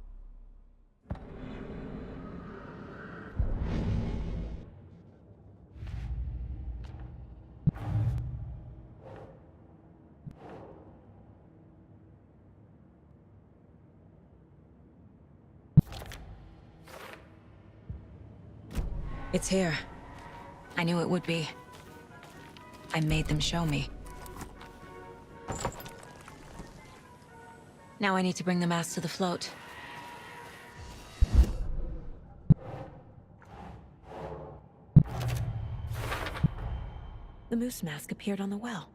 Speaker 8: It's here. I knew it would be. I made them show me. Now I need to bring the mask to the float. The Moose mask appeared on the well.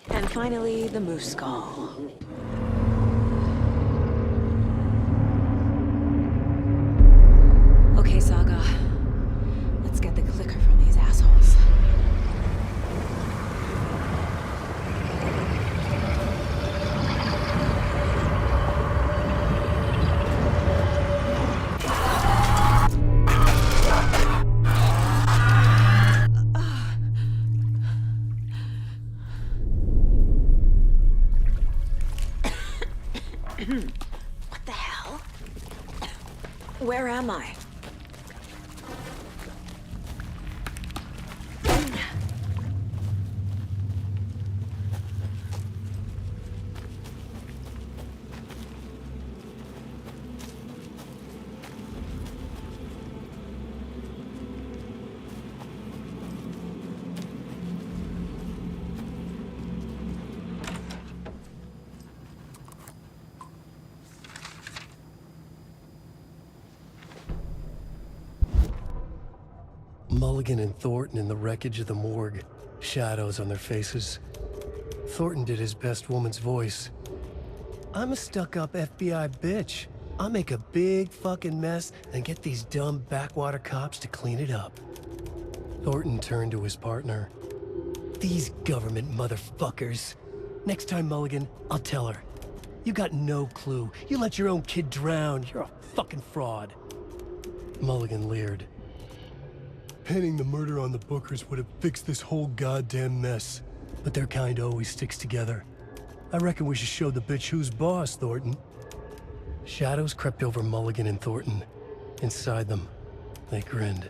Speaker 8: And finally, the Moose Skull. Okay, Saga. Let's get the clicker from these assholes. What the hell? Where am I?
Speaker 1: Mulligan and Thornton in the wreckage of the morgue, shadows on their faces. Thornton did his best woman's voice. I'm a stuck-up FBI bitch. I'll make a big fucking mess and get these dumb backwater cops to clean it up. Thornton turned to his partner. These government motherfuckers. Next time, Mulligan, I'll tell her. You got no clue. You let your own kid drown. You're a fucking fraud. Mulligan leered. Pinning the murder on the Bookers would have fixed this whole goddamn mess. But their kind always sticks together. I reckon we should show the bitch who's boss, Thornton. Shadows crept over Mulligan and Thornton. Inside them, they grinned.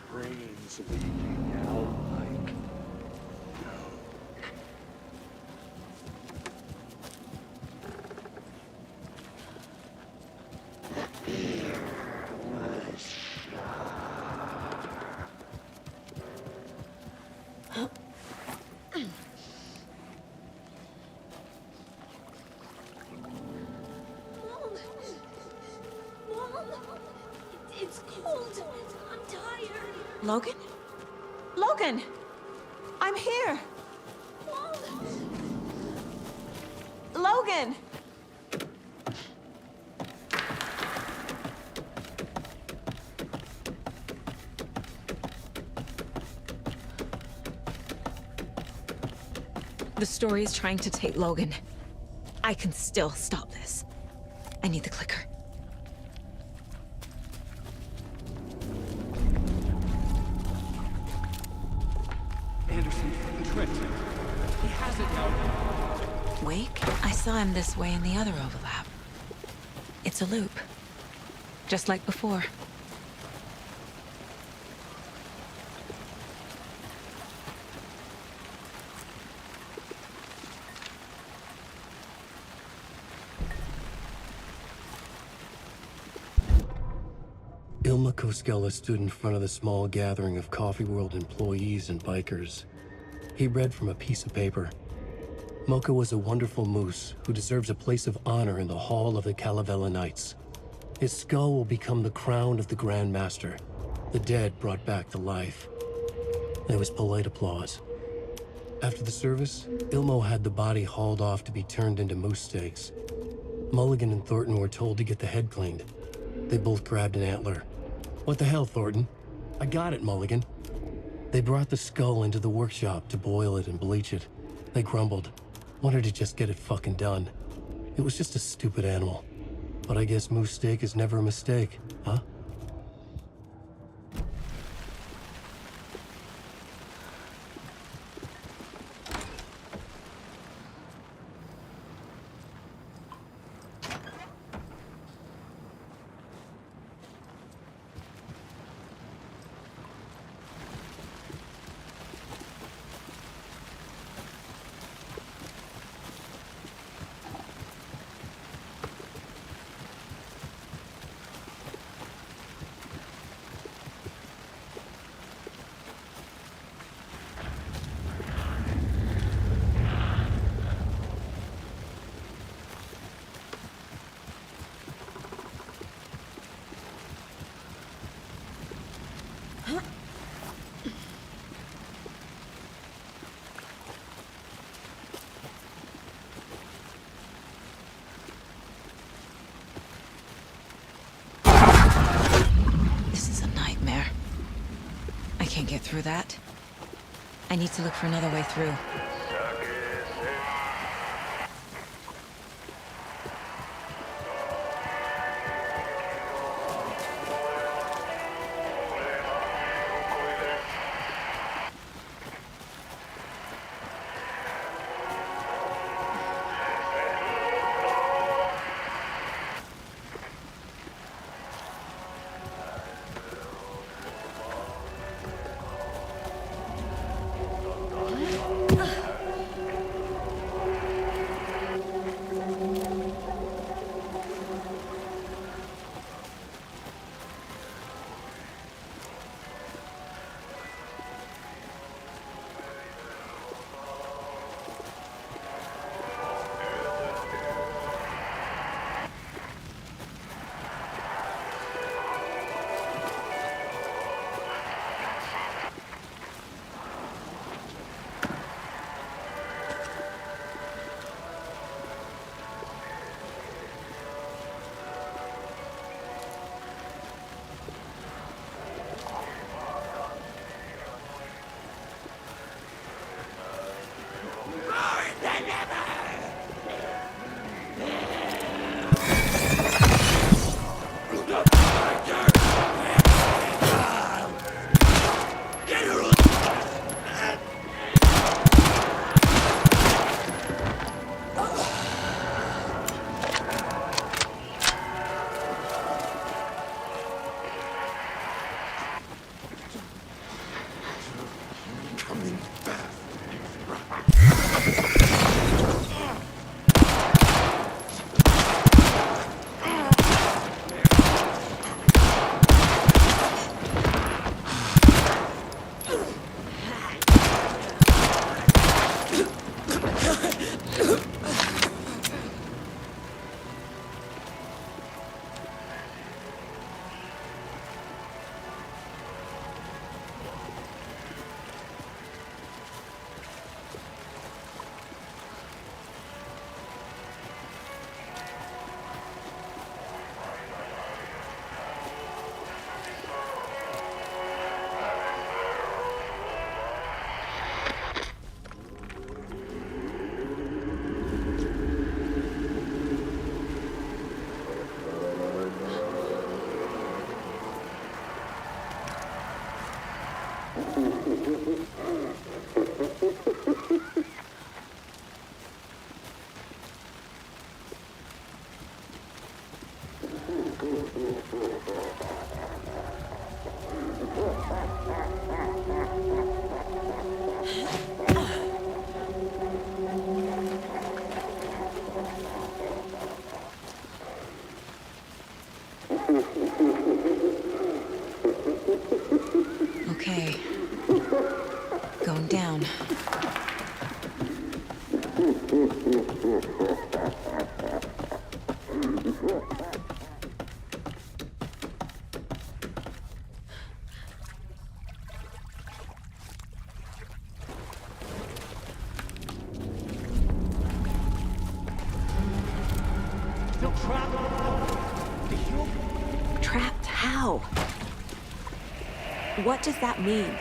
Speaker 7: Brains leaking out like...
Speaker 11: It's cold. I'm tired.
Speaker 6: Logan? Logan! I'm here! Logan! The story is trying to take Logan. I can still stop this. I need the clicker.
Speaker 18: Anderson, Trent. He has it now.
Speaker 8: Wake? I saw him this way in the other overlap. It's a loop. Just like before.
Speaker 1: Ilma Koskela stood in front of the small gathering of Coffee World employees and bikers. He read from a piece of paper. Mocha was a wonderful moose who deserves a place of honor in the hall of the Calavella Knights. His skull will become the crown of the Grand Master, the dead brought back to life. There was polite applause. After the service, Ilmo had the body hauled off to be turned into moose steaks. Mulligan and Thornton were told to get the head cleaned. They both grabbed an antler. What the hell, Thornton? I got it, Mulligan. They brought the skull into the workshop to boil it and bleach it. They grumbled. Wanted to just get it fucking done. It was just a stupid animal. But I guess moose steak is never a mistake, huh?
Speaker 8: Get through that. I need to look for another way through. Okay. Going down. Trapped how? What does that mean?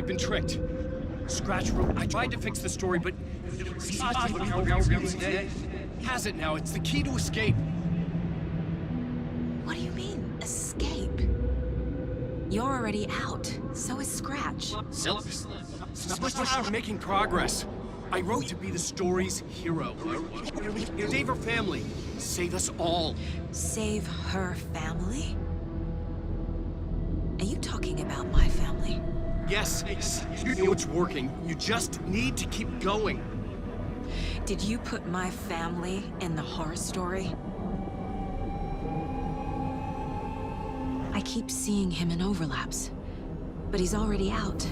Speaker 14: I've been tricked. Scratch wrote. I tried to fix the story, but has it now. It's the key to escape.
Speaker 6: What do you mean, escape? You're already out. So is Scratch.
Speaker 14: We're making progress. I wrote to be the story's hero. Save her family. Save us all.
Speaker 6: Save her family? Are you talking about my family?
Speaker 14: Yes, you know it's working. You just need to keep going.
Speaker 6: Did you put my family in the horror story? I keep seeing him in overlaps, but he's already out.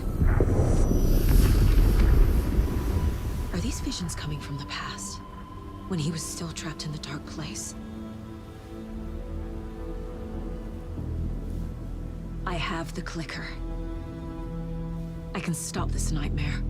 Speaker 6: Are these visions coming from the past, when he was still trapped in the dark place? I have the clicker. I can stop this nightmare.